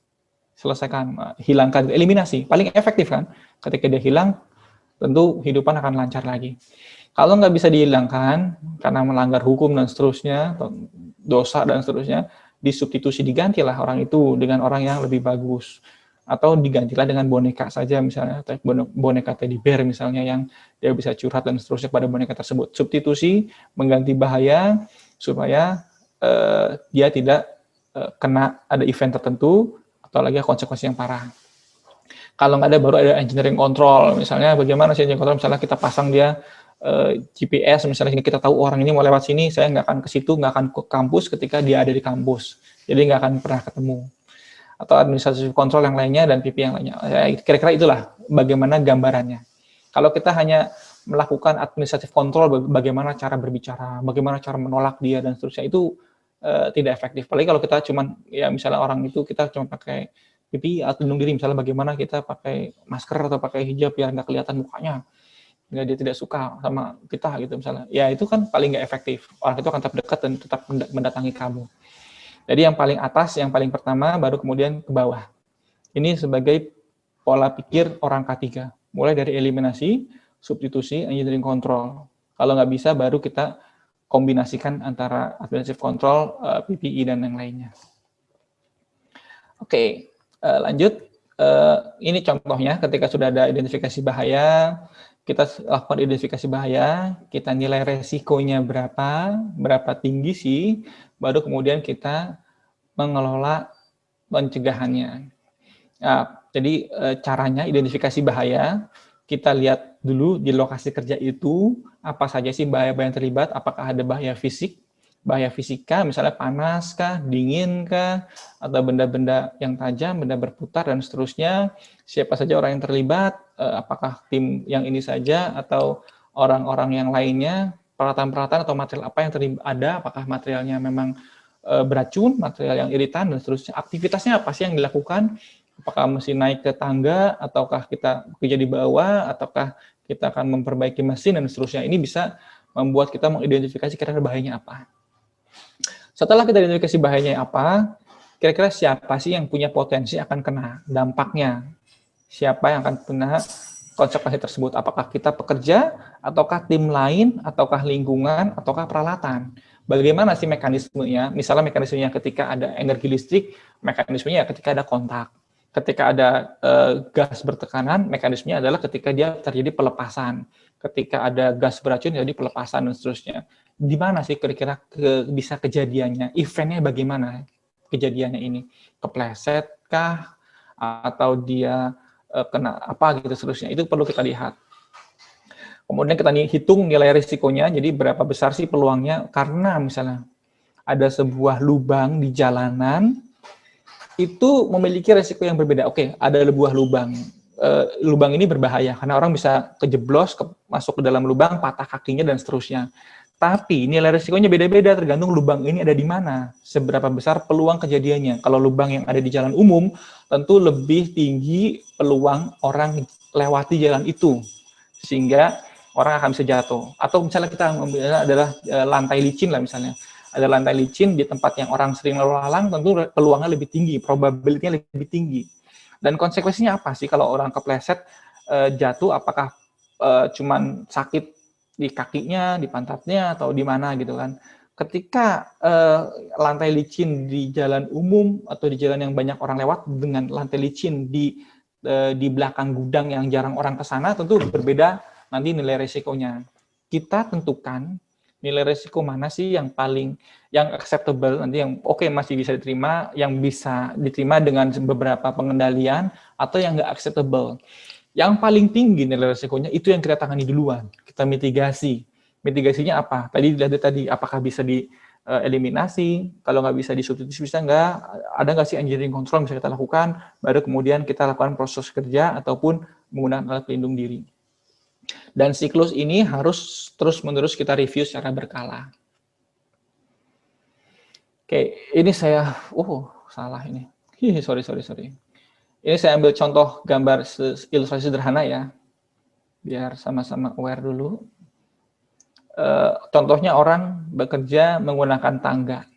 Selesaikan, hilangkan, eliminasi. Paling efektif kan, ketika dia hilang, tentu kehidupan akan lancar lagi. Kalau nggak bisa dihilangkan, karena melanggar hukum dan seterusnya, dosa dan seterusnya, disubstitusi, digantilah orang itu dengan orang yang lebih bagus. Atau digantilah dengan boneka saja misalnya, boneka teddy bear misalnya yang dia bisa curhat dan seterusnya pada boneka tersebut. Substitusi, mengganti bahaya, supaya dia tidak kena ada event tertentu, atau lagi konsekuensi yang parah. Kalau nggak ada, baru ada engineering control. Misalnya bagaimana sih engineering control, misalnya kita pasang dia GPS, misalnya kita tahu orang ini mau lewat sini, saya nggak akan ke situ, nggak akan ke kampus ketika dia ada di kampus. Jadi nggak akan pernah ketemu. Atau administrative control yang lainnya dan PP yang lainnya. Kira-kira itulah bagaimana gambarannya. Kalau kita hanya melakukan administrative control, bagaimana cara berbicara, bagaimana cara menolak dia dan seterusnya, itu tidak efektif. Apalagi kalau kita cuman, ya misalnya orang itu kita cuma pakai PP atau lindung diri, misalnya bagaimana kita pakai masker atau pakai hijab biar nggak kelihatan mukanya, nggak, dia tidak suka sama kita gitu misalnya, ya itu kan paling nggak efektif. Orang itu akan tetap dekat dan tetap mendatangi kamu. Jadi yang paling atas, yang paling pertama, baru kemudian ke bawah. Ini sebagai pola pikir orang K3. Mulai dari eliminasi, substitusi, engineering control. Kalau nggak bisa, baru kita kombinasikan antara administrative control, PPI, dan yang lainnya. Oke, lanjut. Ini contohnya ketika sudah ada identifikasi bahaya, kita lakukan identifikasi bahaya, kita nilai resikonya berapa tinggi sih, baru kemudian kita mengelola pencegahannya. Nah, jadi caranya identifikasi bahaya, kita lihat dulu di lokasi kerja itu, apa saja sih bahaya-bahaya yang terlibat, apakah ada bahaya fisik, bahaya fisika, misalnya panas kah, dingin kah, atau benda-benda yang tajam, benda berputar, dan seterusnya. Siapa saja orang yang terlibat, apakah tim yang ini saja, atau orang-orang yang lainnya, peralatan-peralatan atau material apa yang ada, apakah materialnya memang beracun, material yang iritan, dan seterusnya. Aktivitasnya apa sih yang dilakukan, apakah mesti naik ke tangga, ataukah kita bekerja di bawah, ataukah kita akan memperbaiki mesin, dan seterusnya. Ini bisa membuat kita mengidentifikasi kira-kira bahayanya apa. Setelah kita identifikasi bahayanya apa, kira-kira siapa sih yang punya potensi akan kena dampaknya? Siapa yang akan kena konsekuensi tersebut? Apakah kita pekerja, ataukah tim lain, ataukah lingkungan, ataukah peralatan? Bagaimana sih mekanismenya? Misalnya mekanismenya ketika ada energi listrik, mekanismenya ketika ada kontak. Ketika ada gas bertekanan, mekanismenya adalah ketika dia terjadi pelepasan. Ketika ada gas beracun, jadi pelepasan dan seterusnya. Di mana sih kira-kira bisa kejadiannya? Eventnya bagaimana kejadiannya ini? Kepleset kah? Atau dia kena apa gitu seterusnya? Itu perlu kita lihat. Kemudian kita hitung nilai risikonya, jadi berapa besar sih peluangnya, karena misalnya ada sebuah lubang di jalanan, itu memiliki risiko yang berbeda. Oke, ada sebuah lubang. Lubang ini berbahaya, karena orang bisa kejeblos, masuk ke dalam lubang, patah kakinya, dan seterusnya. Tapi nilai risikonya beda-beda, tergantung lubang ini ada di mana, seberapa besar peluang kejadiannya. Kalau lubang yang ada di jalan umum, tentu lebih tinggi peluang orang lewati jalan itu, sehingga orang akan bisa jatuh. Atau misalnya kita ambil adalah lantai licin lah misalnya. Ada lantai licin di tempat yang orang sering lalu lalang, tentu peluangnya lebih tinggi, probability-nya lebih tinggi. Dan konsekuensinya apa sih kalau orang kepleset jatuh, apakah cuman sakit di kakinya, di pantatnya, atau di mana gitu kan. Ketika lantai licin di jalan umum atau di jalan yang banyak orang lewat dengan lantai licin di belakang gudang yang jarang orang ke sana, tentu berbeda nanti nilai resikonya. Kita tentukan nilai resiko mana sih yang paling acceptable, nanti yang oke, masih bisa diterima, yang bisa diterima dengan beberapa pengendalian, atau yang nggak acceptable. Yang paling tinggi nilai resikonya itu yang kita tangani duluan, kita mitigasi. Mitigasinya apa? Tadi apakah bisa dieliminasi, kalau nggak bisa disubstitusi, bisa nggak, ada nggak sih engineering control bisa kita lakukan, baru kemudian kita lakukan proses kerja ataupun menggunakan alat pelindung diri. Dan siklus ini harus terus-menerus kita review secara berkala. Oke, ini saya salah ini. Sorry. Ini saya ambil contoh gambar ilustrasi sederhana ya, biar sama-sama aware dulu. Contohnya orang bekerja menggunakan tangga.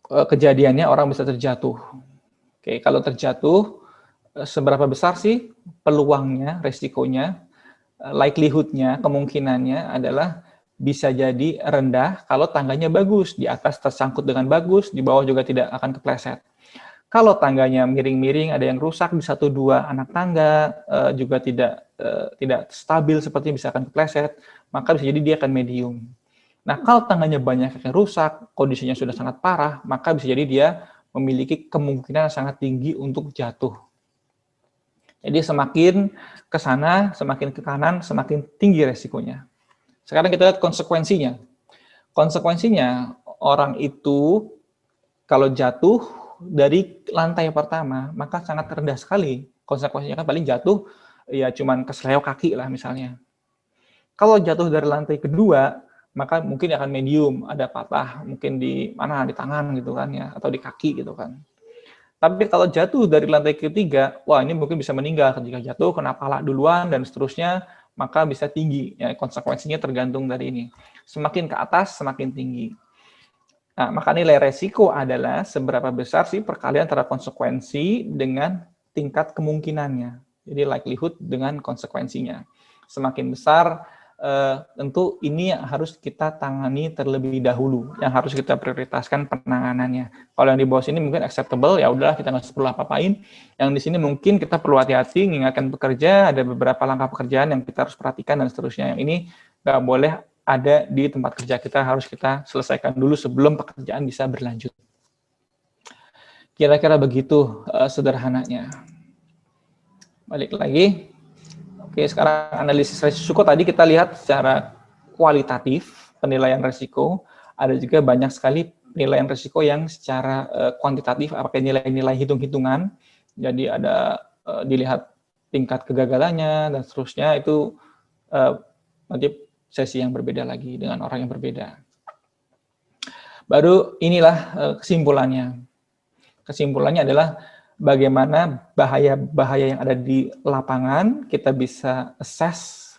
Kejadiannya orang bisa terjatuh. Oke, kalau terjatuh, seberapa besar sih peluangnya, resikonya, likelihood-nya, kemungkinannya adalah bisa jadi rendah kalau tangganya bagus, di atas tersangkut dengan bagus, di bawah juga tidak akan kepleset. Kalau tangganya miring-miring, ada yang rusak di 1-2 anak tangga, juga tidak stabil seperti bisa akan kepleset, maka bisa jadi dia akan medium. Nah, kalau tangganya banyak yang rusak, kondisinya sudah sangat parah, maka bisa jadi dia memiliki kemungkinan sangat tinggi untuk jatuh. Jadi semakin ke sana, semakin ke kanan, semakin tinggi resikonya. Sekarang kita lihat konsekuensinya. Konsekuensinya, orang itu kalau jatuh dari lantai pertama, maka sangat rendah sekali. Konsekuensinya kan paling jatuh, ya cuman kesleo kaki lah misalnya. Kalau jatuh dari lantai kedua, maka mungkin akan medium, ada patah, mungkin di mana, di tangan gitu kan ya, atau di kaki gitu kan. Tapi kalau jatuh dari lantai ketiga, wah ini mungkin bisa meninggal ketika jatuh, kena pala duluan, dan seterusnya, maka bisa tinggi. Ya, konsekuensinya tergantung dari ini. Semakin ke atas, semakin tinggi. Nah, maka nilai resiko adalah seberapa besar sih perkalian antara konsekuensi dengan tingkat kemungkinannya. Jadi likelihood dengan konsekuensinya. Semakin besar, tentu ini yang harus kita tangani terlebih dahulu, yang harus kita prioritaskan penanganannya. Kalau yang di bawah sini mungkin acceptable, ya udahlah kita nggak perlu apa-apain. Yang di sini mungkin kita perlu hati-hati, mengingatkan pekerja, ada beberapa langkah pekerjaan yang kita harus perhatikan dan seterusnya. Yang ini nggak boleh ada di tempat kerja kita, harus kita selesaikan dulu sebelum pekerjaan bisa berlanjut. Kira-kira begitu sederhananya. Balik lagi. Oke, sekarang analisis risiko tadi kita lihat secara kualitatif, penilaian risiko. Ada juga banyak sekali penilaian risiko yang secara kuantitatif, pakai nilai-nilai hitung-hitungan. Jadi ada dilihat tingkat kegagalannya dan seterusnya, itu nanti sesi yang berbeda lagi dengan orang yang berbeda. Baru inilah kesimpulannya. Kesimpulannya adalah bagaimana bahaya-bahaya yang ada di lapangan, kita bisa assess,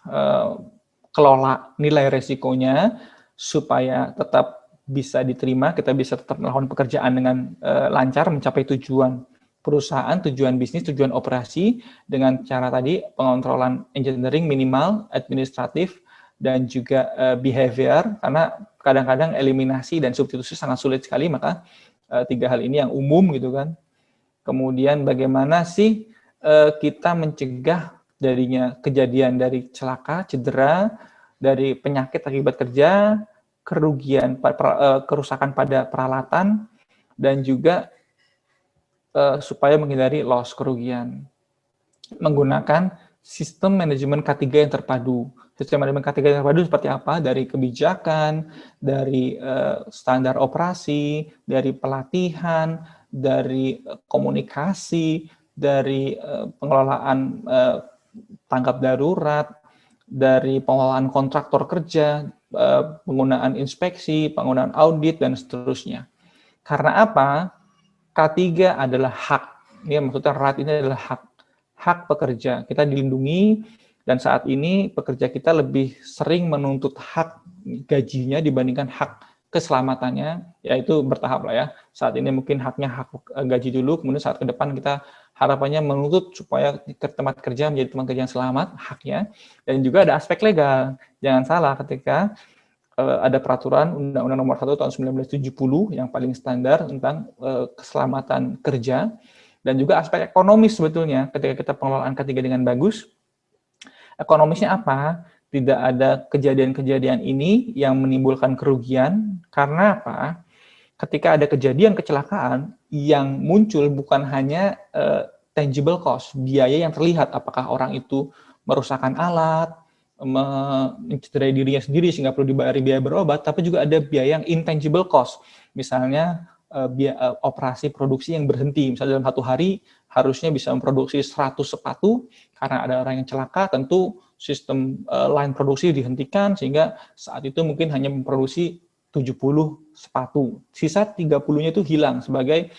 kelola nilai resikonya, supaya tetap bisa diterima, kita bisa tetap melakukan pekerjaan dengan lancar, mencapai tujuan perusahaan, tujuan bisnis, tujuan operasi, dengan cara tadi, pengontrolan engineering minimal, administratif, dan juga behavior, karena kadang-kadang eliminasi dan substitusi sangat sulit sekali, maka 3 hal ini yang umum gitu kan. Kemudian bagaimana sih kita mencegah darinya kejadian dari celaka, cedera, dari penyakit akibat kerja, kerugian, kerusakan pada peralatan, dan juga supaya menghindari loss, kerugian. Menggunakan sistem manajemen K3 yang terpadu. Sistem manajemen K3 yang terpadu seperti apa? Dari kebijakan, dari standar operasi, dari pelatihan, dari komunikasi, dari pengelolaan tanggap darurat, dari pengelolaan kontraktor kerja, penggunaan inspeksi, penggunaan audit, dan seterusnya. Karena apa? K3 adalah hak. Ini maksudnya right ini adalah hak. Hak pekerja. Kita dilindungi, dan saat ini pekerja kita lebih sering menuntut hak gajinya dibandingkan hak keselamatannya, yaitu bertahap lah ya. Saat ini mungkin haknya hak gaji dulu, kemudian saat ke depan kita harapannya menuntut supaya tempat kerja menjadi tempat kerja yang selamat, haknya. Dan juga ada aspek legal. Jangan salah ketika ada peraturan Undang-Undang Nomor 1 Tahun 1970 yang paling standar tentang keselamatan kerja, dan juga aspek ekonomis sebetulnya ketika kita pengelolaan K3 dengan bagus. Ekonomisnya apa? Tidak ada kejadian-kejadian ini yang menimbulkan kerugian, karena apa? Ketika ada kejadian kecelakaan, yang muncul bukan hanya tangible cost, biaya yang terlihat, apakah orang itu merusakkan alat, mencederai dirinya sendiri sehingga perlu dibayar biaya berobat, tapi juga ada biaya yang intangible cost, misalnya operasi produksi yang berhenti, misalnya dalam 1 hari harusnya bisa memproduksi 100 sepatu, karena ada orang yang celaka, tentu sistem line produksi dihentikan, sehingga saat itu mungkin hanya memproduksi 70 sepatu. Sisa 30-nya itu hilang sebagai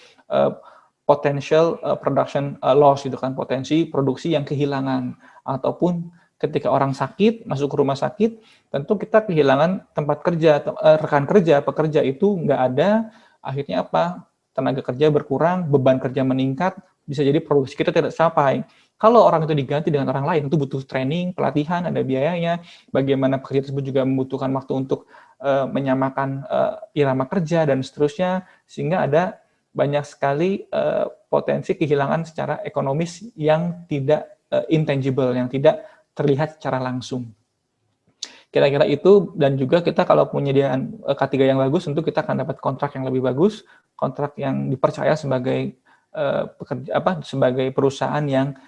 potential production loss gitu kan, potensi produksi yang kehilangan. Ataupun ketika orang sakit, masuk ke rumah sakit, tentu kita kehilangan tempat kerja, rekan kerja, pekerja itu nggak ada, akhirnya apa? Tenaga kerja berkurang, beban kerja meningkat, bisa jadi produksi kita tidak sampai. Kalau orang itu diganti dengan orang lain, itu butuh training, pelatihan, ada biayanya, bagaimana pekerja tersebut juga membutuhkan waktu untuk menyamakan irama kerja, dan seterusnya, sehingga ada banyak sekali potensi kehilangan secara ekonomis yang tidak intangible, yang tidak terlihat secara langsung. Kira-kira itu, dan juga kita kalau penyediaan K3 yang bagus, tentu kita akan dapat kontrak yang lebih bagus, kontrak yang dipercaya sebagai sebagai perusahaan yang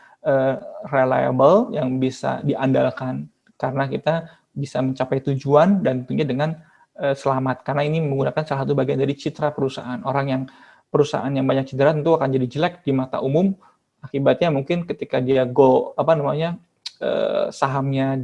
reliable, yang bisa diandalkan, karena kita bisa mencapai tujuan dan tentunya dengan selamat, karena ini menggunakan salah satu bagian dari citra perusahaan. Perusahaan yang banyak cedera tentu akan jadi jelek di mata umum, akibatnya mungkin ketika dia sahamnya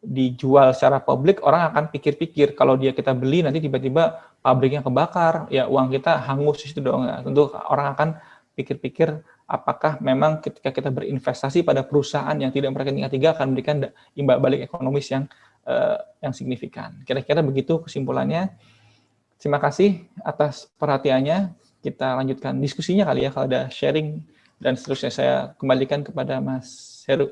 dijual secara publik, orang akan pikir-pikir kalau kita beli nanti tiba-tiba pabriknya kebakar, ya uang kita hangus itu dong. Ya. Tentu orang akan pikir-pikir apakah memang ketika kita berinvestasi pada perusahaan yang tidak memperhatikan K3 akan memberikan imbal balik ekonomis yang signifikan. Kira-kira begitu kesimpulannya. Terima kasih atas perhatiannya. Kita lanjutkan diskusinya kali ya, kalau ada sharing dan seterusnya. Saya kembalikan kepada Mas Heru.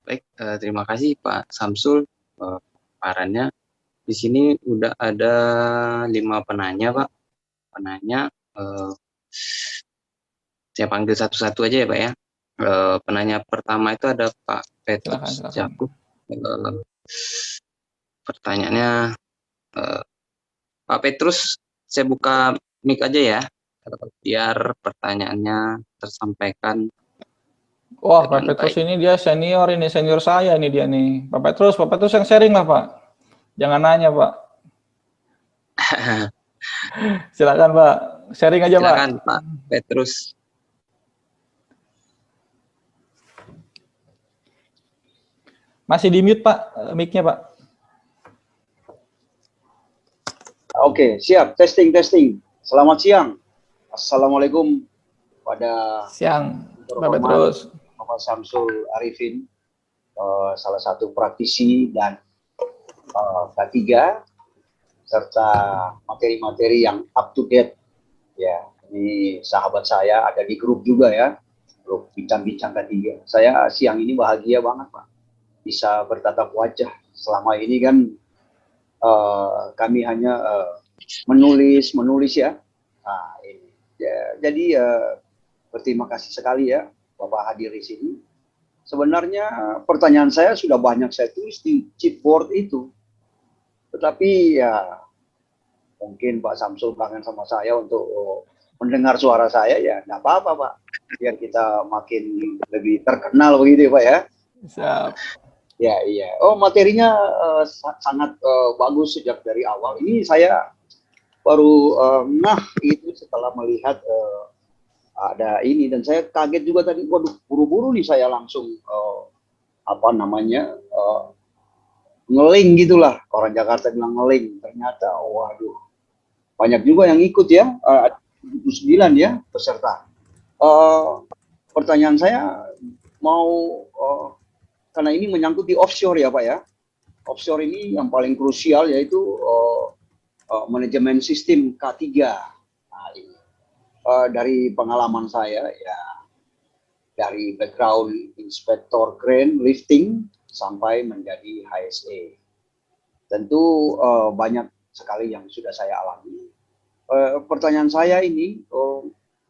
Baik, terima kasih Pak Samsul paparannya. Di sini udah ada 5 penanya, Pak. Penanya, saya panggil satu-satu aja ya, Pak ya. Penanya pertama itu ada Pak Petrus Jakub. Pertanyaannya, Pak Petrus, saya buka mic aja ya, biar pertanyaannya tersampaikan. Wah, Pak Petrus ini dia senior saya ini dia nih. Pak Petrus yang sharing lah Pak. Jangan nanya Pak. Silakan Pak, sharing aja Pak. Silakan Pak Petrus. Masih di mute Pak, mic-nya Pak. Oke, siap. Testing. Selamat siang. Assalamualaikum pada siang, Pak Petrus. Bapak Samsul Arifin, salah satu praktisi dan K3, serta materi-materi yang up to date. Ya, ini sahabat saya ada di grup juga ya, grup bincang-bincang K3. Saya siang ini bahagia banget Pak, bisa bertatap wajah. Selama ini kan kami hanya menulis ya. Nah, ini. Ya, jadi berterima kasih sekali ya Bapak hadir di sini. Sebenarnya pertanyaan saya sudah banyak saya tulis di chipboard itu. Tetapi ya mungkin Pak Samsul kangen sama saya untuk mendengar suara saya, ya enggak apa-apa Pak. Biar kita makin lebih terkenal begitu ya Pak ya. Siap. Ya, iya. Oh, materinya sangat bagus sejak dari awal. Ini saya baru itu setelah melihat ada ini, dan saya kaget juga tadi. Waduh, buru-buru nih saya langsung ngeling gitulah. Orang Jakarta bilang ngeling. Ternyata, waduh, banyak juga yang ikut ya. 79 ya peserta. Pertanyaan saya karena ini menyangkut di offshore ya Pak ya. Offshore ini yang paling krusial yaitu manajemen sistem K3. Nah, ini. Dari pengalaman saya ya, dari background inspektor crane lifting sampai menjadi HSE. Tentu banyak sekali yang sudah saya alami. Pertanyaan saya ini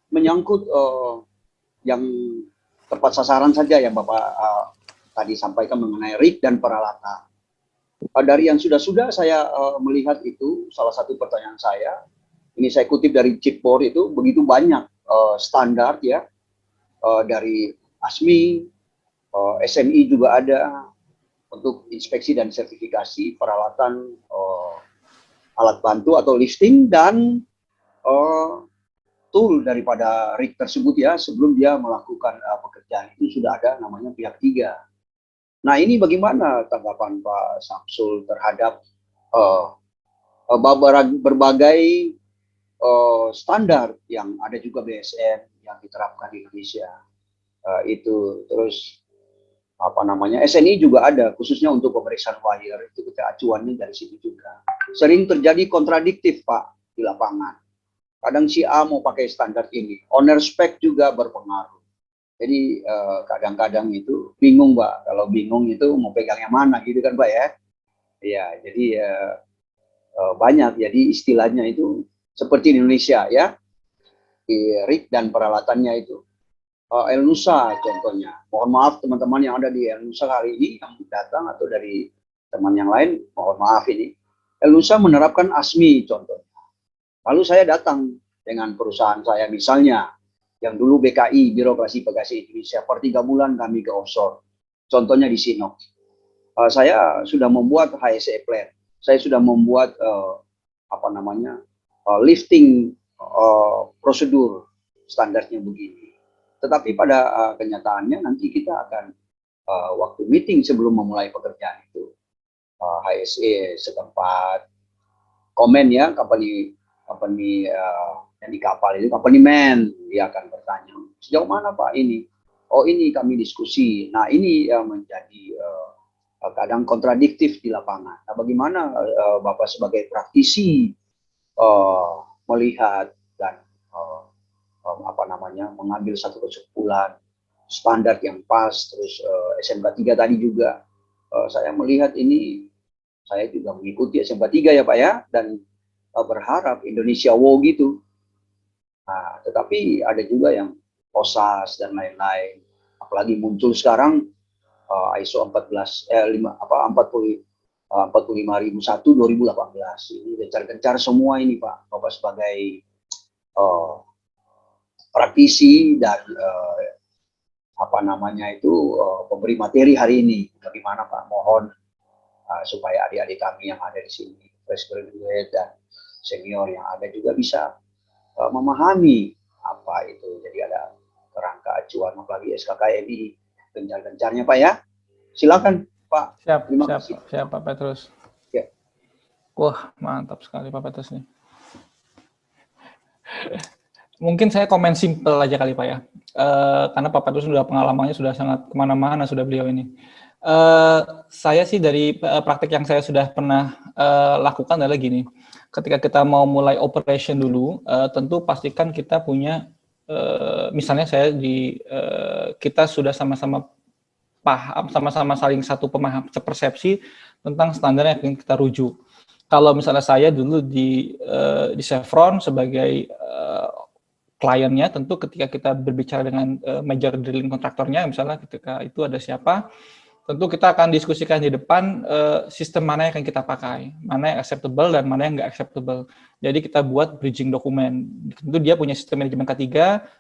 menyangkut yang tepat sasaran saja yang Bapak tadi sampaikan mengenai rig dan peralatan. Dari yang sudah saya melihat itu, salah satu pertanyaan saya, ini saya kutip dari chipboard itu, begitu banyak standar ya, dari ASMI, SMI juga ada untuk inspeksi dan sertifikasi peralatan alat bantu atau lifting dan tool daripada rig tersebut ya, sebelum dia melakukan pekerjaan itu sudah ada namanya pihak tiga. Nah, ini bagaimana tanggapan Pak Samsul terhadap berbagai standar yang ada juga BSN yang diterapkan di Indonesia? Itu terus SNI juga ada khususnya untuk pemeriksaan wire, itu kita acuannya dari situ juga. Sering terjadi kontradiktif Pak di lapangan. Kadang si A mau pakai standar ini, owner spec juga berpengaruh. Jadi kadang-kadang itu bingung Pak. Kalau bingung itu mau pegang yang mana gitu kan Pak ya. Ya, jadi banyak. Jadi istilahnya itu seperti di Indonesia ya. Di rig dan peralatannya itu. El Nusa contohnya. Mohon maaf teman-teman yang ada di El Nusa hari ini yang datang atau dari teman yang lain, mohon maaf ini. El Nusa menerapkan ASMI contohnya. Lalu saya datang dengan perusahaan saya misalnya, yang dulu BKI, Birokrasi Bagasi Indonesia, per 3 bulan kami ke offshore. Contohnya di Sinop. Saya sudah membuat HSE plan. Saya sudah membuat lifting prosedur standarnya begini. Tetapi pada kenyataannya nanti kita akan waktu meeting sebelum memulai pekerjaan itu, HSE setempat komen ya, company yang di kapal itu, company man, dia akan bertanya, sejauh mana Pak ini? Oh ini kami diskusi. Nah ini menjadi kadang kontradiktif di lapangan. Nah bagaimana Bapak sebagai praktisi melihat dan mengambil satu kesimpulan standar yang pas, terus SMK 3 tadi juga saya melihat ini, saya juga mengikuti SMK 3 ya Pak ya, dan berharap Indonesia wow gitu. Nah, tetapi ada juga yang OSAS dan lain-lain. Apalagi muncul sekarang ISO 45001 2018 ini gencar-gencar semua ini Pak. Bapak sebagai praktisi dan pemberi materi hari ini, bagaimana Pak? Mohon supaya adik-adik kami yang ada di sini, fresh graduate dan senior yang ada juga bisa memahami apa itu. Jadi ada kerangka acuan, apalagi SKKMI gencar-gencarnya Pak ya. Silakan Pak. Terima kasih. Siap Pak Petrus. Ya. Wah mantap sekali Pak Petrus nih. Mungkin saya komen simpel aja kali Pak ya, karena Pak Petrus sudah pengalamannya sudah sangat kemana-mana sudah beliau ini. Saya sih dari praktek yang saya sudah pernah lakukan adalah gini, ketika kita mau mulai operation dulu, tentu pastikan kita punya, misalnya kita sudah sama-sama paham, sama-sama saling satu persepsi tentang standar yang ingin kita rujuk. Kalau misalnya saya dulu di Chevron sebagai kliennya, tentu ketika kita berbicara dengan major drilling kontraktornya, misalnya ketika itu ada siapa, tentu kita akan diskusikan di depan sistem mana yang akan kita pakai, mana yang acceptable dan mana yang nggak acceptable. Jadi kita buat bridging dokumen. Tentu dia punya sistem manajemen K3,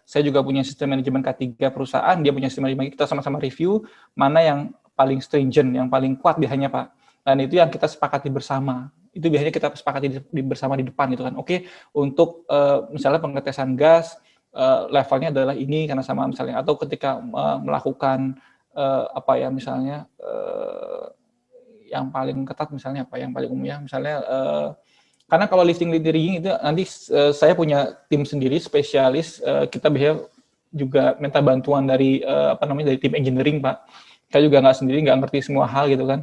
saya juga punya sistem manajemen K3 perusahaan, dia punya sistem manajemen, kita sama-sama review mana yang paling stringent, yang paling kuat biasanya Pak. Dan itu yang kita sepakati bersama. Itu biasanya kita sepakati bersama di depan gitu kan. Oke, untuk misalnya pengetesan gas levelnya adalah ini karena sama misalnya, atau ketika melakukan misalnya yang paling ketat misalnya yang paling umum ya misalnya, karena kalau lifting rigging itu nanti saya punya tim sendiri spesialis, kita biasanya juga minta bantuan dari dari tim engineering Pak. Saya juga nggak ngerti semua hal gitu kan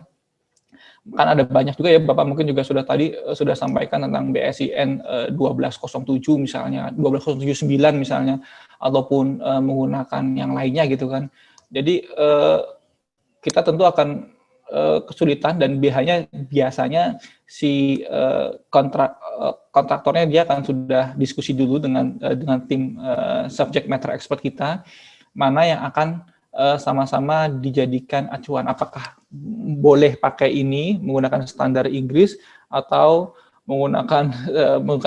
ada banyak juga ya Bapak mungkin juga sudah sampaikan tentang BSIN 1207 misalnya, 12079 misalnya, ataupun menggunakan yang lainnya gitu kan. Jadi kita tentu akan kesulitan dan biasanya si kontraktornya dia akan sudah diskusi dulu dengan tim subject matter expert kita, mana yang akan sama-sama dijadikan acuan, apakah boleh pakai ini menggunakan standar Inggris atau menggunakan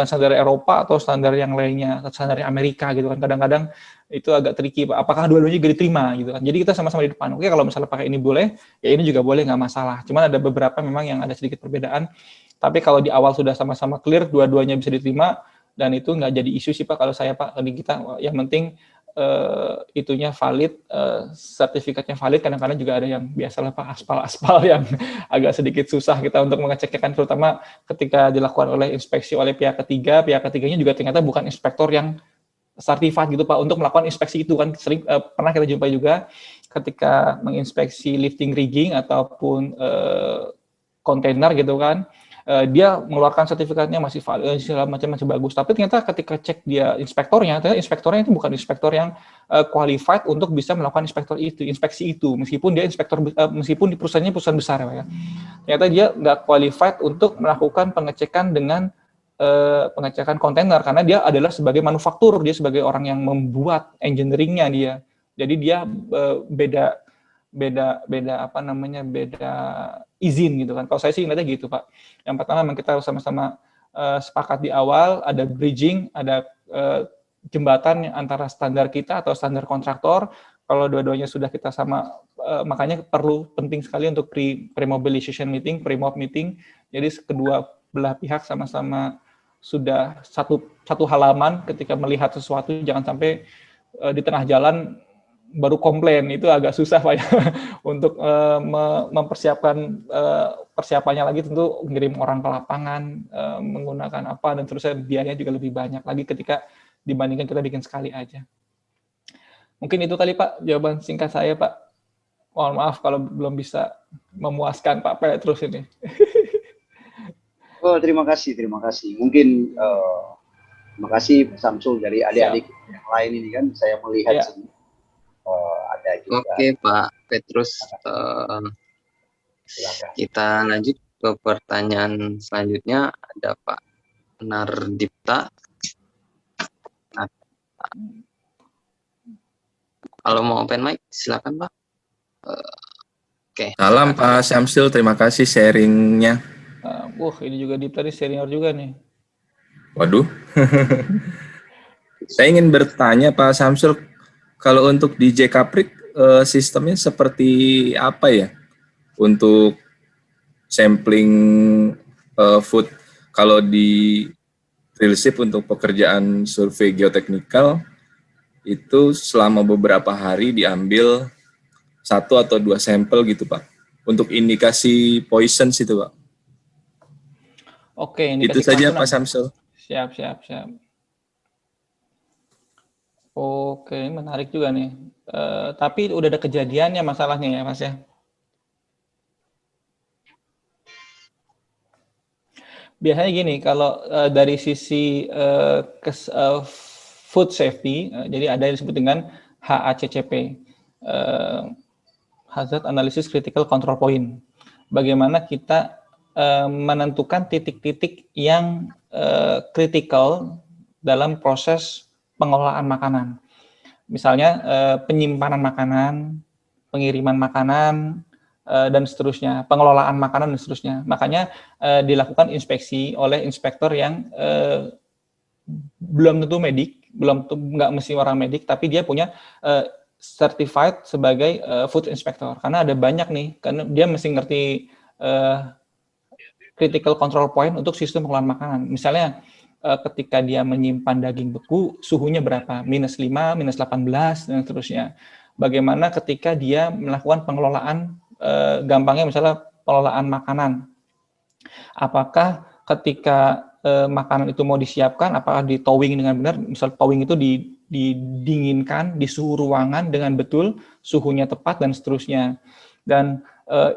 standar Eropa atau standar yang lainnya, standar Amerika gitu kan. Kadang-kadang itu agak tricky Pak, apakah dua-duanya juga diterima gitu kan. Jadi kita sama-sama di depan, oke kalau misalnya pakai ini boleh, ya ini juga boleh, nggak masalah. Cuman ada beberapa memang yang ada sedikit perbedaan, tapi kalau di awal sudah sama-sama clear, dua-duanya bisa diterima, dan itu nggak jadi isu sih Pak kalau saya Pak, di kita yang penting itunya valid, sertifikatnya valid. Kadang-kadang juga ada yang biasalah Pak, aspal-aspal yang agak sedikit susah kita untuk mengeceknya kan, terutama ketika dilakukan oleh inspeksi oleh pihak ketiganya juga ternyata bukan inspektor yang certified gitu Pak untuk melakukan inspeksi itu kan. Sering pernah kita jumpai juga ketika menginspeksi lifting rigging ataupun kontainer gitu kan, dia mengeluarkan sertifikatnya masih valid, segala macam masih bagus, tapi ternyata ketika cek dia inspektornya itu bukan inspektor yang qualified untuk bisa melakukan inspeksi itu, meskipun dia inspektor, meskipun di perusahaannya perusahaan besar ya. Ternyata dia nggak qualified untuk melakukan pengecekan dengan pengecekan kontainer, karena dia adalah sebagai manufaktur, dia sebagai orang yang membuat engineering-nya dia. Jadi dia beda izin gitu kan. Kalau saya sih ngeliatnya gitu Pak. Yang pertama memang kita sama-sama sepakat di awal, ada bridging, ada jembatan antara standar kita atau standar kontraktor. Kalau dua-duanya sudah kita sama, makanya penting sekali untuk pre-mobilization meeting, pre-mob meeting. Jadi kedua belah pihak sama-sama sudah satu halaman ketika melihat sesuatu, jangan sampai di tengah jalan baru komplain, itu agak susah Pak ya untuk mempersiapkan persiapannya lagi, tentu ngirim orang ke lapangan, menggunakan apa dan terusnya, biayanya juga lebih banyak lagi ketika dibandingkan kita bikin sekali aja. Mungkin itu kali Pak jawaban singkat saya Pak. Mohon maaf kalau belum bisa memuaskan Pak Petrus ini. Oh, terima kasih. Mungkin terima kasih Pak Samsul, dari adik-adik yang lain ini kan saya melihat sini. Ada juga. Oke Pak Petrus, kita lanjut ke pertanyaan selanjutnya. Ada Pak Nardipta. Kalau mau open mic silakan Pak. Oke. Salam Pak Samsul, terima kasih sharingnya. Ini juga Dipta nih, senior juga nih. Waduh. Saya ingin bertanya Pak Samsul, kalau untuk DJ Caprik sistemnya seperti apa ya untuk sampling food? Kalau di Drillship untuk pekerjaan survei geoteknikal itu selama beberapa hari diambil 1 atau 2 sampel gitu Pak, untuk indikasi poisons itu Pak. Oke, indikasi itu saja keracunan. Pak Samsul. Siap. Oke, menarik juga nih. Tapi udah ada kejadiannya masalahnya ya Mas ya. Biasanya gini, kalau dari sisi food safety, jadi ada yang disebut dengan HACCP, Hazard Analysis Critical Control Point. Bagaimana kita menentukan titik-titik yang kritikal dalam proses pengelolaan makanan. Misalnya penyimpanan makanan, pengiriman makanan, dan seterusnya, pengelolaan makanan dan seterusnya. Makanya dilakukan inspeksi oleh inspektor yang belum tentu medik, nggak mesti orang medik, tapi dia punya certified sebagai food inspector. Karena ada banyak nih, karena dia mesti ngerti critical control point untuk sistem pengelolaan makanan. Misalnya ketika dia menyimpan daging beku, suhunya berapa? -5, -18, dan seterusnya. Bagaimana ketika dia melakukan pengelolaan, gampangnya misalnya pengelolaan makanan. Apakah ketika makanan itu mau disiapkan, apakah di towing dengan benar? Misal towing itu didinginkan di suhu ruangan dengan betul, suhunya tepat, dan seterusnya. Dan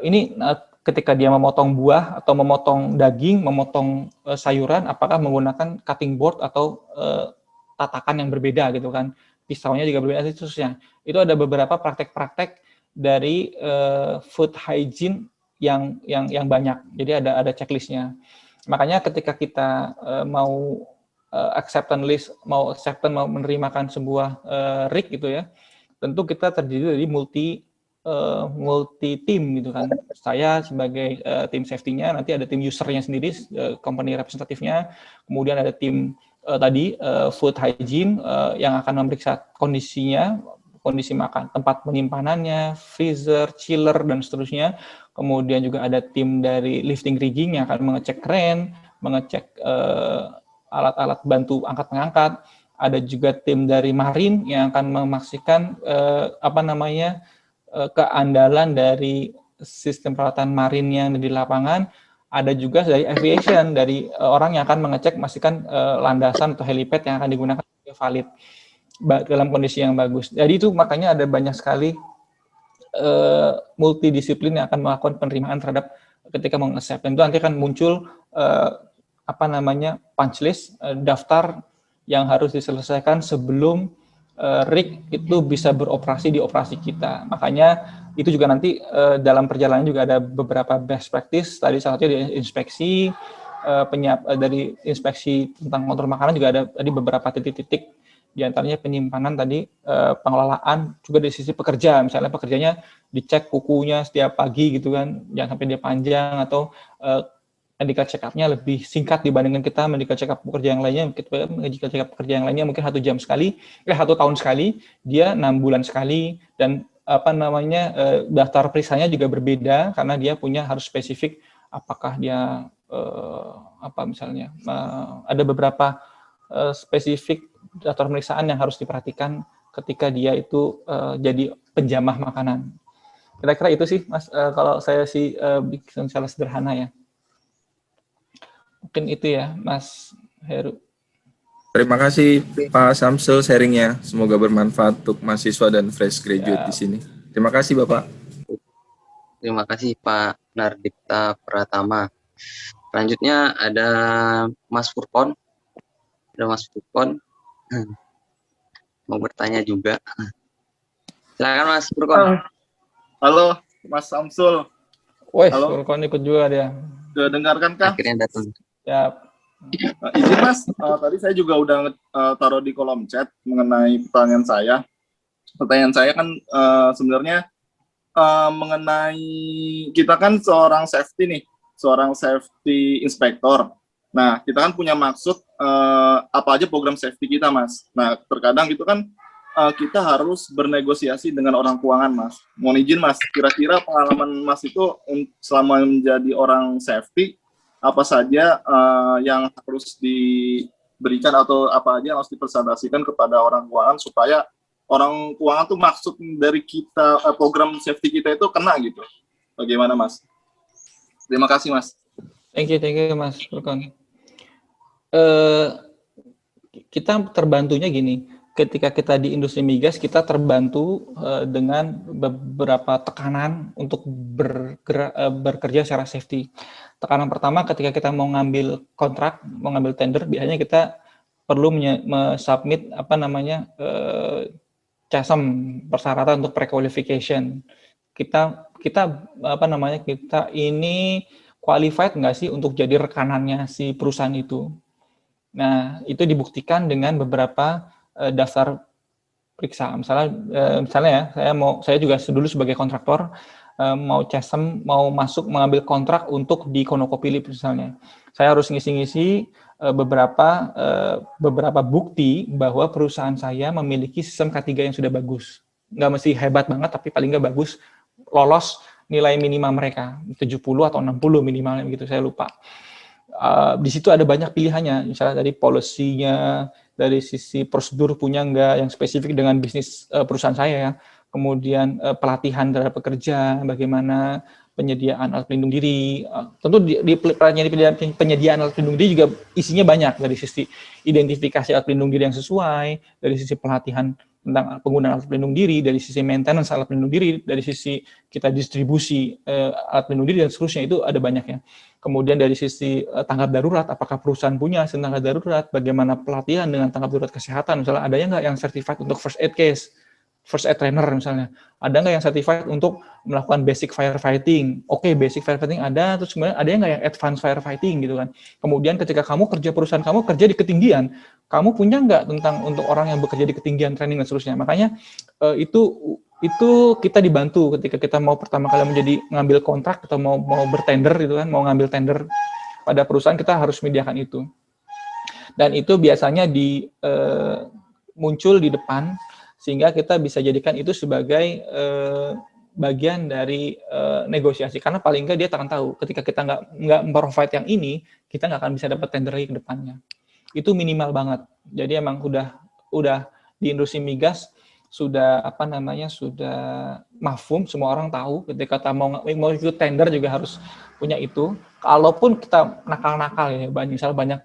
ini ketika dia memotong buah atau memotong daging, memotong sayuran, apakah menggunakan cutting board atau tatakan yang berbeda gitu kan, pisaunya juga berbeda, seterusnya. Itu ada beberapa praktek-praktek dari food hygiene yang banyak. Jadi ada checklistnya. Makanya ketika kita mau acceptance list, mau menerimakan sebuah rig gitu ya, tentu kita terdiri dari multi tim gitu kan. Saya sebagai tim safety-nya, nanti ada tim usernya sendiri, company representatifnya, kemudian ada tim food hygiene yang akan memeriksa kondisi makan, tempat penyimpanannya, freezer, chiller, dan seterusnya. Kemudian juga ada tim dari lifting rigging yang akan mengecek crane, mengecek alat-alat bantu angkat-mengangkat, ada juga tim dari Marin yang akan memastikan keandalan dari sistem peralatan Marin yang di lapangan. Ada juga dari aviation, dari orang yang akan mengecek memastikan landasan atau helipad yang akan digunakan valid dalam kondisi yang bagus. Jadi itu makanya ada banyak sekali multidisiplin yang akan melakukan penerimaan terhadap ketika mau nge-save. Dan itu nanti akan muncul punch list, daftar yang harus diselesaikan sebelum rig itu bisa beroperasi di operasi kita. Makanya itu juga nanti dalam perjalanan juga ada beberapa best practice. Tadi salah satunya di inspeksi, dari inspeksi tentang kontrol makanan juga ada tadi beberapa titik-titik, di antaranya penyimpanan tadi, pengelolaan juga dari sisi pekerja. Misalnya pekerjanya dicek kukunya setiap pagi gitu kan, jangan sampai dia panjang, atau medical check up-nya lebih singkat dibandingkan kita medical check up pekerja yang lainnya. Medical check up pekerja yang lainnya mungkin 1 tahun sekali, dia 6 bulan sekali, dan daftar periksanya juga berbeda karena dia punya harus spesifik, apakah dia ada beberapa spesifik daftar pemeriksaan yang harus diperhatikan ketika dia itu jadi penjamah makanan. Kira-kira itu sih, Mas, kalau saya sih bikin secara sederhana ya. Mungkin itu ya, Mas Heru. Terima kasih Pak Samsul sharingnya. Semoga bermanfaat untuk mahasiswa dan fresh graduate di sini. Terima kasih Bapak. Terima kasih Pak Nardipta Pratama. Selanjutnya ada Mas Furkon. Ada Mas Furkon. Mau bertanya juga. Silakan Mas Furkon. Halo Mas Samsul. Woi, halo. Furkon ikut juga dia. Kedengarkan kah? Akhirnya datang. Ya. Izin Mas, tadi saya juga udah taruh di kolom chat mengenai pertanyaan saya. Pertanyaan saya kan sebenarnya mengenai kita kan seorang safety inspektor. Nah, kita kan punya maksud apa aja program safety kita, Mas. Nah, terkadang itu kan kita harus bernegosiasi dengan orang keuangan, Mas. Mohon izin, Mas, kira-kira pengalaman Mas itu selama menjadi orang safety, apa saja yang harus diberikan atau apa aja yang harus dipresentasikan kepada orang keuangan supaya orang keuangan tuh maksud dari kita, program safety kita itu kena gitu. Bagaimana, Mas? Terima kasih, Mas. Thank you Mas Furkon. Kita terbantunya gini, ketika kita di industri migas, kita terbantu dengan beberapa tekanan untuk bekerja secara safety. Tekanan pertama, ketika kita mau ngambil kontrak, mau ngambil tender, biasanya kita perlu submit CASM, persyaratan untuk pre-qualification. Kita ini qualified nggak sih untuk jadi rekanannya si perusahaan itu. Nah, itu dibuktikan dengan beberapa daftar periksa. Misalnya ya, saya juga dulu sebagai kontraktor mau CASM, mau mengambil kontrak untuk di ConocoPhillips misalnya. Saya harus ngisi-ngisi beberapa bukti bahwa perusahaan saya memiliki sistem K3 yang sudah bagus. Nggak mesti hebat banget, tapi paling nggak bagus, lolos nilai minimal mereka, 70 atau 60 minimalnya begitu, saya lupa. Di situ ada banyak pilihannya, misalnya dari policy-nya, dari sisi prosedur punya nggak yang spesifik dengan bisnis perusahaan saya ya. Kemudian pelatihan terhadap pekerja, bagaimana penyediaan alat pelindung diri. Tentu di penyediaan alat pelindung diri juga isinya banyak, dari sisi identifikasi alat pelindung diri yang sesuai, dari sisi pelatihan tentang penggunaan alat pelindung diri, dari sisi maintenance alat pelindung diri, dari sisi kita distribusi alat pelindung diri dan seterusnya, itu ada banyaknya. Kemudian dari sisi tanggap darurat, apakah perusahaan punya sistem tanggap darurat, bagaimana pelatihan dengan tanggap darurat kesehatan, misalnya adanya nggak yang certified untuk first aid case, first aid trainer misalnya, ada nggak yang certified untuk melakukan basic firefighting? Oke, basic firefighting ada, terus kemudian ada nggak yang advanced firefighting gitu kan? Kemudian ketika kamu kerja, perusahaan kamu kerja di ketinggian, kamu punya nggak tentang untuk orang yang bekerja di ketinggian training dan seterusnya? Makanya itu kita dibantu ketika kita mau pertama kali menjadi ngambil kontrak atau mau bertender gitu kan, mau ngambil tender pada perusahaan, kita harus menyediakan itu. Dan itu biasanya muncul di depan, sehingga kita bisa jadikan itu sebagai bagian dari negosiasi, karena paling nggak dia akan tahu ketika kita nggak provide yang ini, kita nggak akan bisa dapat tender lagi ke depannya. itu minimal banget. Jadi emang udah di industri migas sudah sudah mafhum, semua orang tahu ketika kita mau ikut tender juga harus punya itu. Kalaupun kita nakal-nakal ya, banyak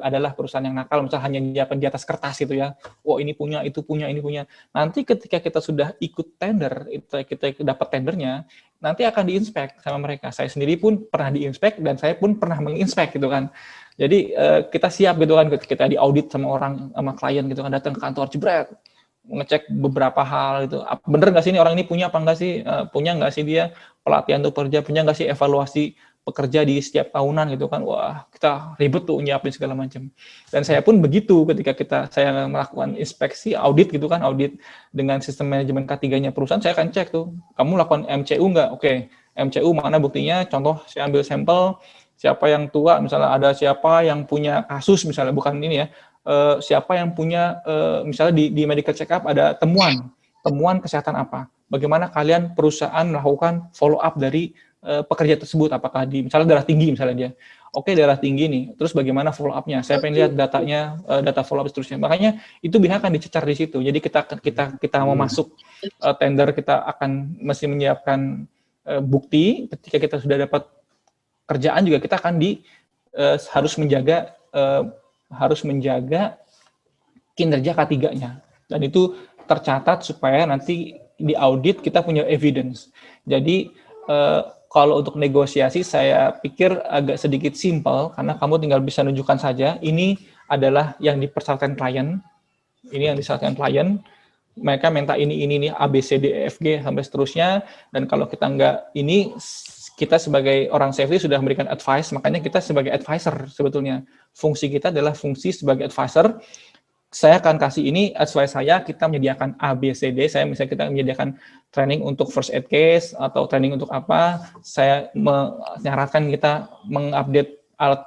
adalah perusahaan yang nakal, misal hanya nyiapin di atas kertas gitu ya. Oh, ini punya, itu punya, ini punya. Nanti ketika kita sudah ikut tender, kita dapat tendernya, nanti akan diinspek sama mereka. Saya sendiri pun pernah diinspek dan saya pun pernah menginspek gitu kan. Jadi kita siap gitu kan, kita diaudit sama klien gitu kan, datang ke kantor jebret, ngecek beberapa hal gitu. Bener nggak sih ini orang ini punya apa nggak sih? Punya nggak sih dia pelatihan untuk kerja? Punya nggak sih evaluasi pekerja di setiap tahunan gitu kan? Wah, kita ribet tuh nyiapin segala macam. Dan saya pun begitu ketika saya melakukan inspeksi, audit gitu kan, audit dengan sistem manajemen K3-nya perusahaan, saya akan cek tuh, kamu lakukan MCU nggak? Oke, MCU mana buktinya? Contoh, saya ambil sampel, siapa yang tua, misalnya ada siapa yang punya kasus, misalnya bukan ini ya, siapa yang punya misalnya di medical check up ada temuan kesehatan apa, bagaimana kalian perusahaan melakukan follow up dari pekerja tersebut, apakah di misalnya darah tinggi misalnya dia, oke darah tinggi nih, terus bagaimana follow up-nya, saya pengen lihat datanya, data follow up seterusnya, makanya itu bisa akan dicecar di situ. Jadi kita mau masuk tender, kita akan mesti menyiapkan bukti. Ketika kita sudah dapat kerjaan juga kita akan harus menjaga kinerja K3-nya, dan itu tercatat supaya nanti di audit kita punya evidence. Jadi kalau untuk negosiasi saya pikir agak sedikit simpel, karena kamu tinggal bisa nunjukkan saja ini adalah yang dipersyaratkan klien, mereka minta ini A, B, C, D, E, F, G sampai seterusnya, dan kalau kita nggak ini, kita sebagai orang safety sudah memberikan advice, makanya kita sebagai advisor sebetulnya. Fungsi kita adalah fungsi sebagai advisor. Saya akan kasih ini advice saya, kita menyediakan A, B, C, D, misalnya kita menyediakan training untuk first aid case, atau training untuk apa, saya menyarankan kita mengupdate alat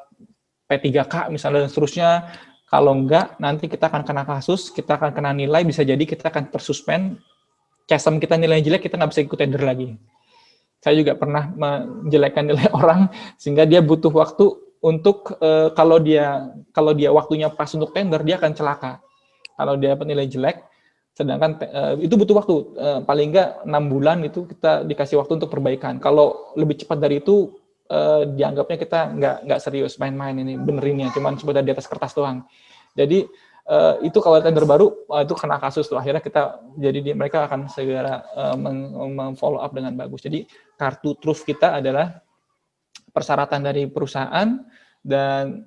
P3K misalnya dan seterusnya. Kalau enggak, nanti kita akan kena kasus, kita akan kena nilai, bisa jadi kita akan tersuspend, CASM kita nilai jelek, kita nggak bisa ikut tender lagi. Saya juga pernah menjelekkan nilai orang sehingga dia butuh waktu untuk kalau dia waktunya pas untuk tender, dia akan celaka. Kalau dia dapat nilai jelek, sedangkan itu butuh waktu paling enggak 6 bulan, itu kita dikasih waktu untuk perbaikan. Kalau lebih cepat dari itu dianggapnya kita nggak serius main-main ini, benerinnya cuman sebentar di atas kertas doang. Jadi itu kalau tender baru itu kena kasus tuh, akhirnya mereka akan segera follow up dengan bagus. Jadi kartu truf kita adalah persyaratan dari perusahaan dan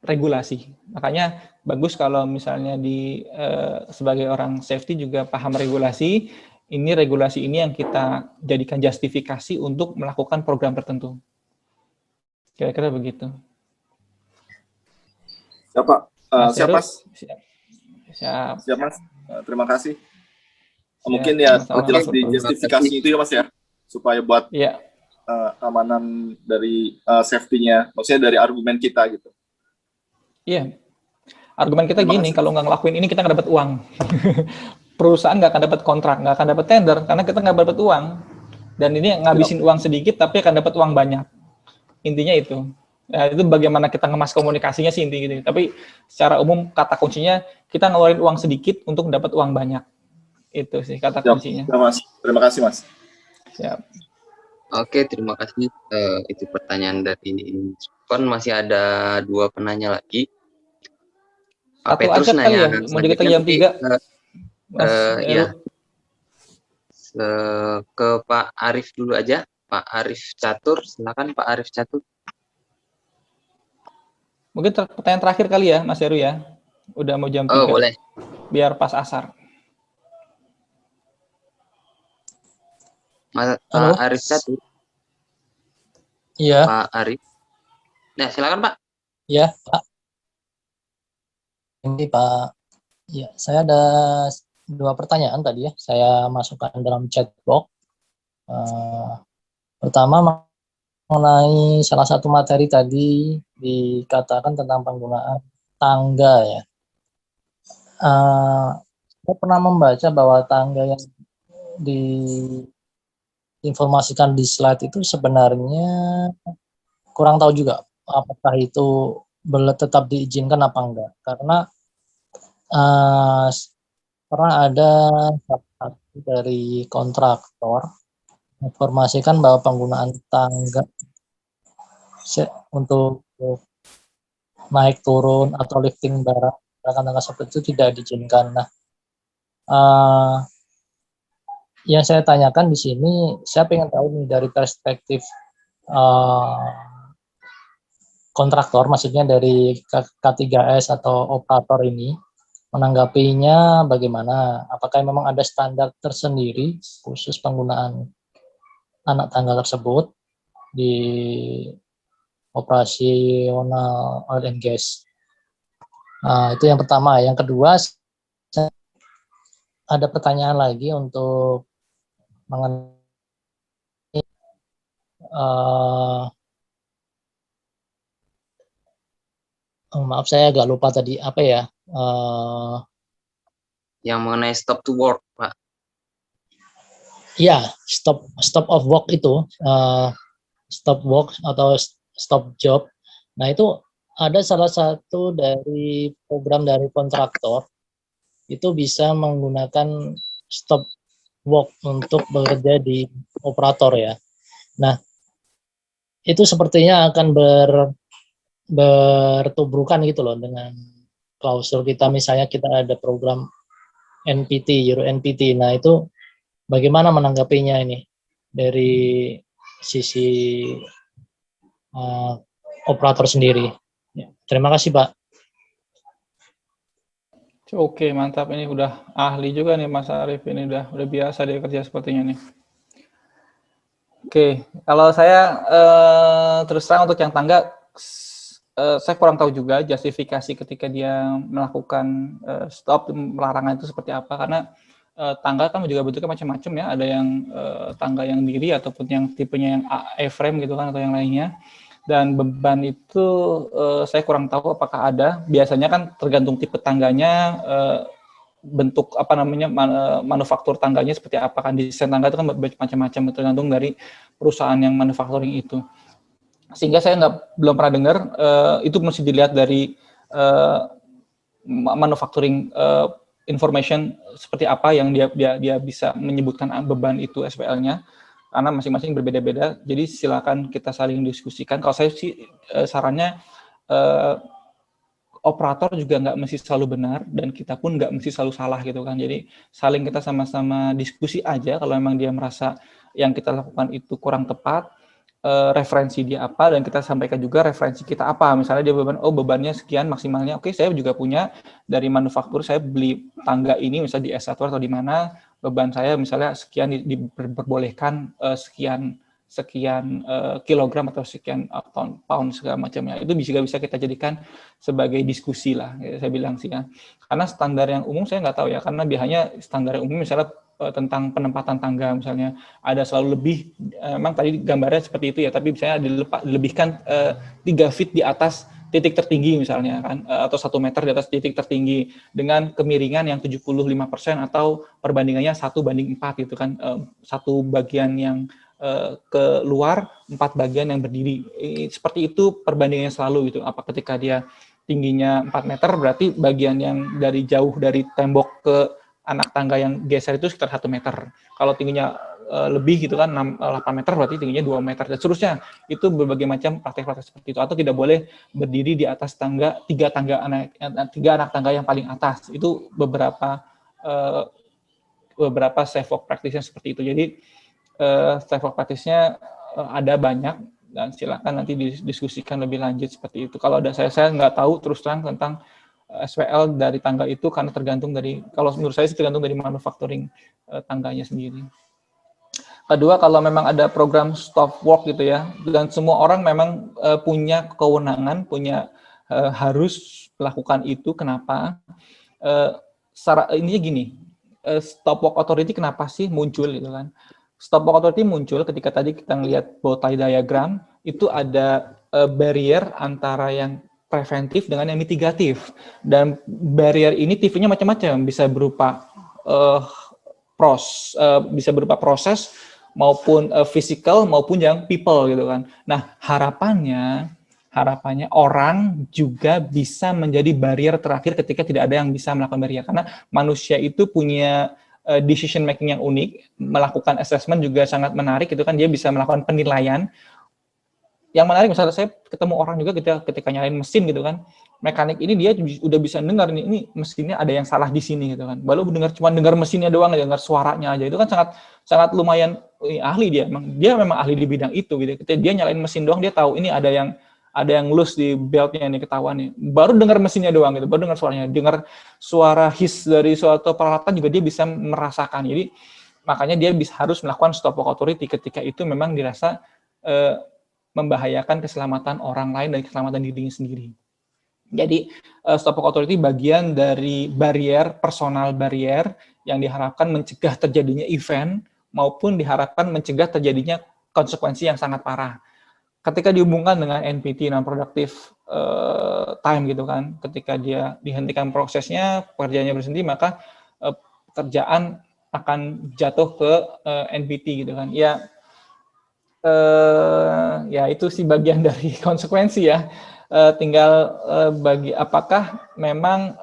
regulasi. Makanya bagus kalau misalnya sebagai orang safety juga paham regulasi. Ini regulasi ini yang kita jadikan justifikasi untuk melakukan program tertentu. Kira-kira begitu. Siap, Pak. Siap, Mas. Siap, Mas. Terima kasih. Mungkin ya jelas di justifikasi itu ya, Mas ya, supaya buat keamanan dari safety-nya, maksudnya dari argumen kita gitu. Iya. Argumen kita gini, kalau nggak ngelakuin ini kita nggak dapat uang. Perusahaan nggak akan dapat kontrak, nggak akan dapat tender, karena kita nggak dapat uang. Dan ini ngabisin uang sedikit, tapi akan dapat uang banyak. Intinya itu. Ya, itu bagaimana kita ngemas komunikasinya sih intinya gitu. Tapi secara umum kata kuncinya, kita ngeluarin uang sedikit untuk dapat uang banyak. Itu sih kata kuncinya. Ya, Mas. Terima kasih, Mas. Siap. Oke, terima kasih. Itu pertanyaan dari Kon. Masih ada 2 penanya lagi. Pak Petrus nanya, ya, mau kita jam 3. Iya. Ke Pak Arif dulu aja. Pak Arif Catur, silakan Pak Arif Catur. Mungkin pertanyaan terakhir kali ya, Mas Heru ya. Udah mau jam 3. Oh, boleh. Biar pas asar. Pak Arif Catur. Iya. Pak Arif. Nah, silakan Pak. Iya, Pak. Ini Pak. Ya, saya ada 2 pertanyaan tadi ya. Saya masukkan dalam chat box. Pertama mengenai salah satu materi tadi dikatakan tentang penggunaan tangga ya. Saya pernah membaca bahwa tangga yang diinformasikan di slide itu sebenarnya kurang tahu juga apakah itu tetap diizinkan apa enggak. Karena pernah ada satu dari kontraktor informasikan bahwa penggunaan tangga untuk naik turun atau lifting barang tangga seperti itu tidak diizinkan. Nah, yang saya tanyakan di sini, saya ingin tahu nih dari perspektif kontraktor, maksudnya dari K3S atau operator ini, menanggapinya bagaimana? Apakah memang ada standar tersendiri khusus penggunaan anak tangga tersebut di operasional oil and gas? Nah, itu yang pertama. Yang kedua, ada pertanyaan lagi untuk mengenai maaf saya agak lupa tadi apa ya, Yang mengenai stop to work, Pak. ya stop of work itu, stop work atau stop job. Nah, itu ada salah satu dari program dari kontraktor itu bisa menggunakan stop work untuk bekerja di operator ya. Nah, itu sepertinya akan bertubrukan gitu loh dengan klausul kita, misalnya kita ada program NPT, Euro NPT. Nah, itu bagaimana menanggapinya ini dari sisi operator sendiri? Ya, terima kasih, Pak. Oke, mantap. Ini udah ahli juga nih Mas Arief. Ini udah biasa dia kerja sepertinya nih. Oke, kalau saya terus terang untuk yang tangga, saya kurang tahu juga justifikasi ketika dia melakukan stop larangan itu seperti apa, karena tangga kan juga bentuknya macam-macam ya, ada yang tangga yang diri ataupun yang tipenya yang A-frame gitu kan, atau yang lainnya. Dan beban itu saya kurang tahu apakah ada. Biasanya kan tergantung tipe tangganya, bentuk apa namanya manufaktur tangganya seperti apa kan. Desain tangga itu kan macam-macam, tergantung dari perusahaan yang manufacturing itu. Sehingga saya belum pernah dengar itu mesti dilihat dari manufacturing information seperti apa yang dia bisa menyebutkan beban itu SPL-nya, karena masing-masing berbeda-beda. Jadi silakan kita saling diskusikan. Kalau saya sih sarannya operator juga nggak mesti selalu benar dan kita pun nggak mesti selalu salah gitu kan. Jadi saling kita sama-sama diskusi aja. Kalau memang dia merasa yang kita lakukan itu kurang tepat, referensi dia apa, dan kita sampaikan juga referensi kita apa. Misalnya dia bebannya sekian maksimalnya, oke, saya juga punya dari manufaktur, saya beli tangga ini misalnya di S1 atau di mana, beban saya misalnya sekian diperbolehkan sekian kilogram atau sekian pound segala macamnya. Itu bisa kita jadikan sebagai diskusi lah, saya bilang sih ya. Karena standar yang umum saya nggak tahu ya, karena biasanya standar yang umum misalnya tentang penempatan tangga misalnya ada selalu lebih, memang tadi gambarnya seperti itu ya, tapi misalnya dilebihkan 3 feet di atas titik tertinggi misalnya kan, atau 1 meter di atas titik tertinggi dengan kemiringan yang 75% atau perbandingannya 1:4 gitu kan, satu bagian yang keluar, 4 bagian yang berdiri. Seperti itu perbandingannya selalu gitu. Apa ketika dia tingginya 4 meter berarti bagian yang dari jauh dari tembok ke anak tangga yang geser itu sekitar 1 meter. Kalau tingginya lebih gitu kan 8 meter berarti tingginya 2 meter dan seterusnya. Itu berbagai macam praktek-praktek seperti itu. Atau tidak boleh berdiri di atas tangga 3 anak tangga yang paling atas. Itu beberapa safe work practice-nya seperti itu. Jadi safe work practice-nya ada banyak dan silakan nanti didiskusikan lebih lanjut seperti itu. Kalau ada saya nggak tahu terus terang tentang SPL dari tangga itu, karena tergantung dari, kalau menurut saya sih tergantung dari manufacturing tangganya sendiri. Kedua, kalau memang ada program stop work gitu ya, dan semua orang memang punya kewenangan, harus melakukan itu. Kenapa? Ininya gini, stop work authority kenapa sih muncul gitu kan? Stop work authority muncul ketika tadi kita ngelihat bow tie diagram, itu ada barrier antara yang preventif dengan yang mitigatif. Dan barrier ini tipenya macam-macam, bisa berupa proses maupun physical maupun yang people gitu kan. Nah, harapannya harapannya orang juga bisa menjadi barrier terakhir ketika tidak ada yang bisa melakukan barrier, karena manusia itu punya decision making yang unik, melakukan assessment juga sangat menarik, itu kan dia bisa melakukan penilaian. Yang menarik misalnya saya ketemu orang juga ketika nyalain mesin gitu kan, mekanik ini dia udah bisa dengar nih, ini mesinnya ada yang salah di sini gitu kan. Baru cuma dengar mesinnya doang, dengar suaranya aja, itu kan sangat lumayan ahli dia. Dia memang ahli di bidang itu gitu. Ketika dia nyalain mesin doang, dia tahu ini ada yang loose di beltnya nih, ketahuan nih. Baru dengar mesinnya doang gitu, baru dengar suaranya, dengar suara his dari suatu peralatan juga dia bisa merasakan. Jadi makanya dia harus melakukan stop work authority ketika itu memang dirasa membahayakan keselamatan orang lain dan keselamatan dirinya sendiri. Jadi stop work authority bagian dari personal barrier yang diharapkan mencegah terjadinya event maupun diharapkan mencegah terjadinya konsekuensi yang sangat parah. Ketika dihubungkan dengan NPT, non-productive time gitu kan, ketika dia dihentikan prosesnya, pekerjaannya berhenti, maka pekerjaan akan jatuh ke NPT gitu kan. Ya itu sih bagian dari konsekuensi ya. Tinggal bagi apakah memang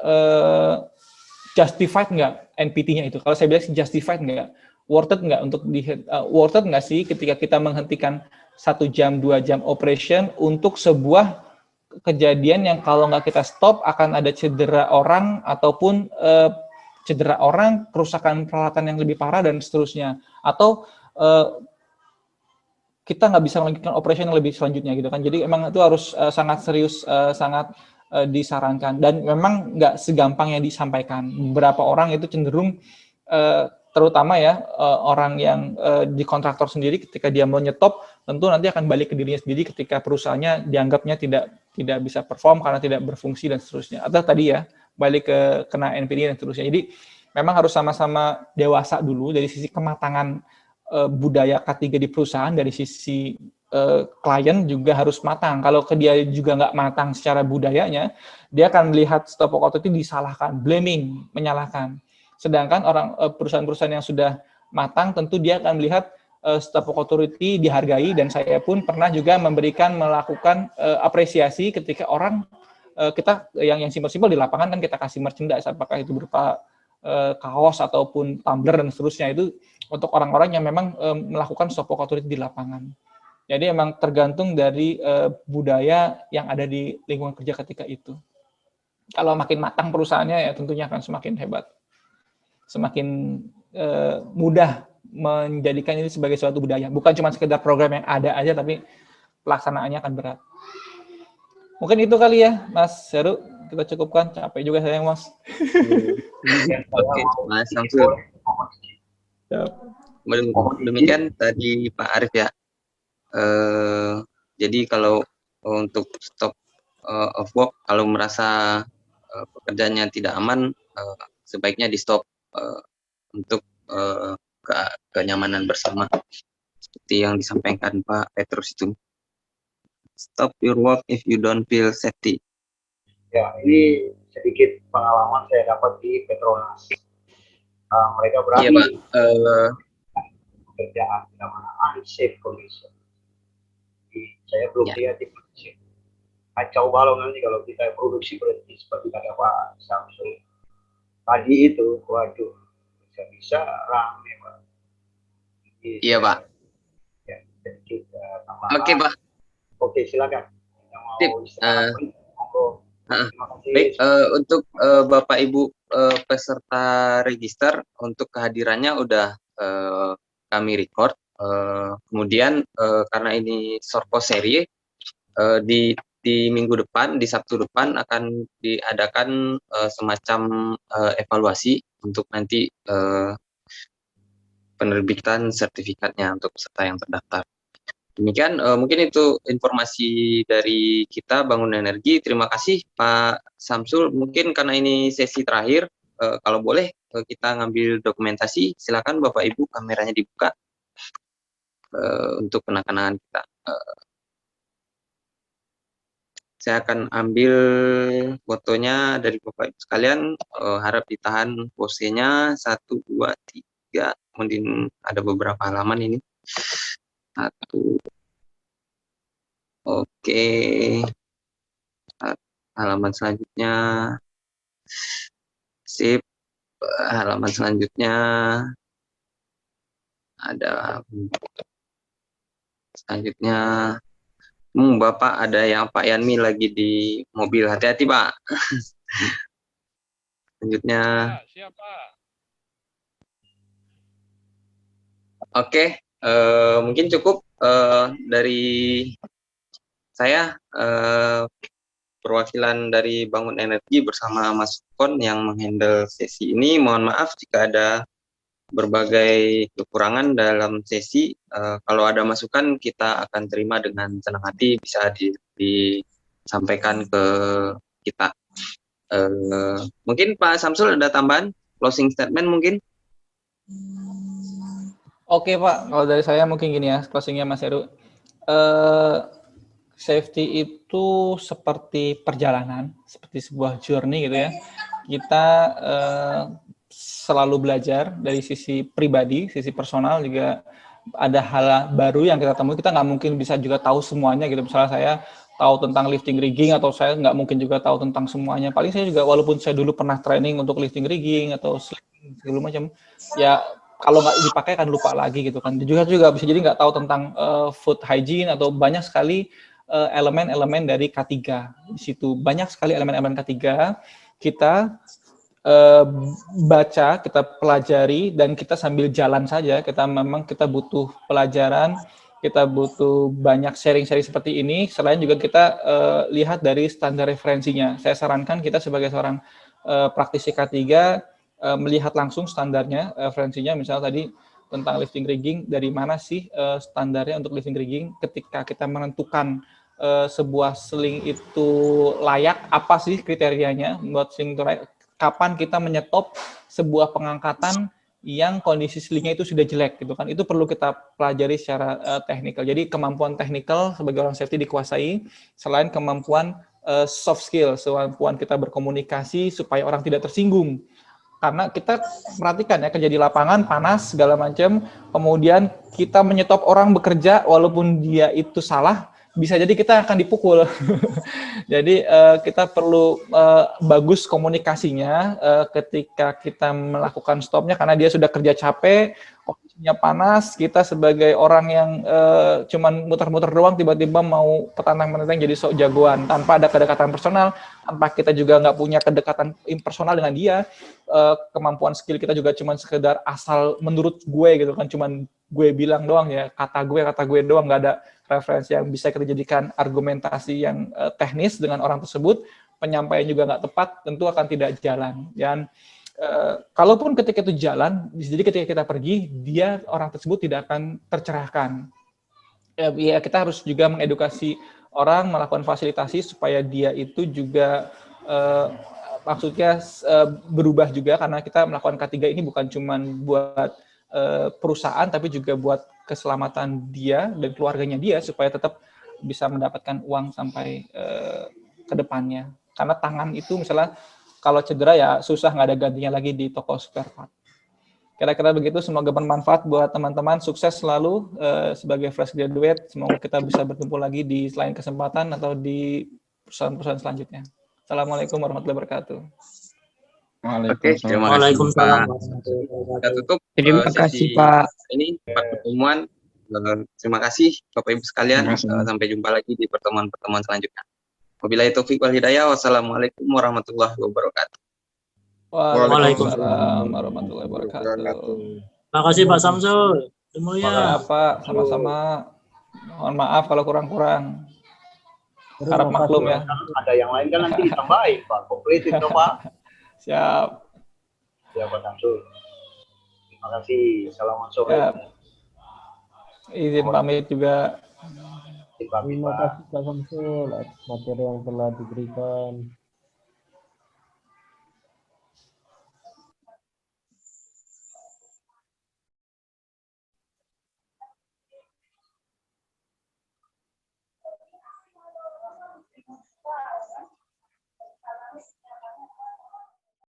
justified nggak NPT-nya itu. Kalau saya bilang sih justified nggak, worth it nggak untuk worth it nggak sih ketika kita menghentikan 1 jam 2 jam operation untuk sebuah kejadian yang kalau nggak kita stop akan ada cedera orang ataupun kerusakan peralatan yang lebih parah dan seterusnya, atau kita nggak bisa melanjutkan operation yang lebih selanjutnya gitu kan. Jadi emang itu harus sangat serius, sangat disarankan, dan memang nggak segampang yang disampaikan. Beberapa orang itu cenderung terutama ya orang yang di kontraktor sendiri, ketika dia mau nyetop tentu nanti akan balik ke dirinya sendiri ketika perusahaannya dianggapnya tidak bisa perform karena tidak berfungsi dan seterusnya, atau tadi ya balik ke kena NPD dan seterusnya. Jadi memang harus sama-sama dewasa dulu dari sisi kematangan budaya K3 di perusahaan, dari sisi klien juga harus matang. Kalau dia juga nggak matang secara budayanya, dia akan melihat stop work authority disalahkan, blaming, menyalahkan. Sedangkan perusahaan-perusahaan yang sudah matang tentu dia akan melihat stop work authority dihargai, dan saya pun pernah juga melakukan apresiasi ketika orang kita yang simpel-simpel di lapangan kan kita kasih merchandise, apakah itu berupa kaos ataupun tumbler dan seterusnya, itu untuk orang-orang yang memang melakukan stop work authority di lapangan. Jadi emang tergantung dari budaya yang ada di lingkungan kerja ketika itu. Kalau makin matang perusahaannya ya tentunya akan semakin hebat, semakin mudah menjadikan ini sebagai suatu budaya, bukan cuma sekedar program yang ada aja tapi pelaksanaannya akan berat. Mungkin itu kali ya Mas Heru, kita cukupkan, capek juga saya Mas. Oke, Mas Samsul. Demikian tadi Pak Arif ya. Jadi kalau untuk stop of work, kalau merasa pekerjaannya tidak aman, sebaiknya di stop untuk kenyamanan bersama, seperti yang disampaikan Pak Petrus itu. Stop your work if you don't feel safety. Ya, ini sedikit pengalaman saya dapat di Petronas. Mereka berani pekerjaan dalam unsafe condition. Jadi, saya belum lihat di produksi. Kacau balau nanti kalau kita produksi berhenti seperti kata Pak Samsul tadi itu, waduh, bisa rame Pak. Jadi, iya Pak. Ya, sedikit tambahan. Oke Pak. Oke, silakan. Baik, untuk Bapak Ibu peserta register, untuk kehadirannya udah kami record. Kemudian karena ini Sorko seri, di minggu depan, di Sabtu depan akan diadakan semacam evaluasi untuk nanti penerbitan sertifikatnya untuk peserta yang terdaftar. Demikian, mungkin itu informasi dari kita Bangun Energi. Terima kasih Pak Samsul. Mungkin karena ini sesi terakhir, kalau boleh kita ngambil dokumentasi. Silakan Bapak Ibu, kameranya dibuka untuk kenang-kenangan kita. Saya akan ambil fotonya dari Bapak Ibu sekalian. Harap ditahan posenya 1, 2, 3. Mungkin ada beberapa halaman ini. 1. Oke. Halaman selanjutnya, sip. Halaman selanjutnya ada selanjutnya. Bapak ada yang Pak Yanmi lagi di mobil, hati-hati Pak. Selanjutnya. Siapa? Oke, mungkin cukup dari saya, perwakilan dari Bangun Energi bersama Mas Kon yang menghandle sesi ini. Mohon maaf jika ada berbagai kekurangan dalam sesi. Kalau ada masukan kita akan terima dengan senang hati, bisa disampaikan ke kita. Mungkin Pak Samsul ada tambahan closing statement mungkin? Oke Pak, kalau dari saya mungkin gini ya, closingnya Mas Heru. Safety itu seperti perjalanan, seperti sebuah journey gitu ya. Kita selalu belajar dari sisi pribadi, sisi personal juga ada hal baru yang kita temui. Kita nggak mungkin bisa juga tahu semuanya gitu. Misalnya saya tahu tentang lifting rigging atau saya nggak mungkin juga tahu tentang semuanya. Paling saya juga walaupun saya dulu pernah training untuk lifting rigging atau segala macam, ya kalau nggak dipakai kan lupa lagi gitu kan. Juga bisa jadi nggak tahu tentang food hygiene atau banyak sekali elemen-elemen dari K3. Di situ banyak sekali elemen-elemen K3 kita baca, kita pelajari, dan kita sambil jalan saja. Kita butuh pelajaran, kita butuh banyak sharing-sharing seperti ini. Selain juga kita lihat dari standar referensinya. Saya sarankan kita sebagai seorang praktisi K3 melihat langsung standarnya, referensinya. Misalnya tadi tentang lifting rigging, dari mana sih standarnya untuk lifting rigging ketika kita menentukan sebuah sling itu layak, apa sih kriterianya buat sling itu layak, kapan kita menyetop sebuah pengangkatan yang kondisi slingnya itu sudah jelek gitu kan. Itu perlu kita pelajari secara teknikal. Jadi kemampuan teknikal sebagai orang safety dikuasai, selain kemampuan soft skill, kemampuan kita berkomunikasi supaya orang tidak tersinggung. Karena kita perhatikan ya, kerja di lapangan panas segala macam, kemudian kita menyetop orang bekerja walaupun dia itu salah, bisa jadi kita akan dipukul. Jadi kita perlu bagus komunikasinya ketika kita melakukan stopnya, karena dia sudah kerja capek, kondisinya panas, kita sebagai orang yang cuman muter-muter doang tiba-tiba mau petantang-petantang jadi sok jagoan tanpa ada kedekatan personal, tanpa kita juga nggak punya kedekatan impersonal dengan dia, kemampuan skill kita juga cuman sekedar asal menurut gue gitu kan, cuman gue bilang doang ya, kata gue doang, nggak ada referensi yang bisa kita jadikan argumentasi yang teknis dengan orang tersebut, penyampaian juga nggak tepat, tentu akan tidak jalan. Dan kalaupun ketika itu jalan, jadi ketika kita pergi, dia orang tersebut tidak akan tercerahkan. Ya kita harus juga mengedukasi orang, melakukan fasilitasi supaya dia itu juga maksudnya berubah juga, karena kita melakukan K3 ini bukan cuma buat perusahaan, tapi juga buat keselamatan dia dan keluarganya dia, supaya tetap bisa mendapatkan uang sampai ke depannya. Karena tangan itu misalnya kalau cedera ya susah, nggak ada gantinya lagi di toko spare part. Kira-kira begitu, semoga bermanfaat buat teman-teman, sukses selalu sebagai fresh graduate, semoga kita bisa bertemu lagi di selain kesempatan atau di perusahaan-perusahaan selanjutnya. Assalamualaikum warahmatullahi wabarakatuh. Oke, terima kasih Pak. Kita tutup Terima kasih Pak. Ini pertemuan. Terima kasih Bapak Ibu sekalian. Sampai jumpa lagi di pertemuan-pertemuan selanjutnya. Wabillahi taufiq wal hidayah. Wassalamualaikum warahmatullahi wabarakatuh. Waalaikumsalam warahmatullahi wabarakatuh. Terima kasih Pak Samsul. Semuanya. Pak, sama-sama. Mohon maaf kalau kurang-kurang. Harap maklum ya. Ada yang lain kan nanti ditambahin Pak. Komplit itu Pak. Siap. Siap Pak Samsul. Terima kasih. Selamat sore. Izin pamit juga. Terima kasih Pak Samsul atas materi yang telah diberikan.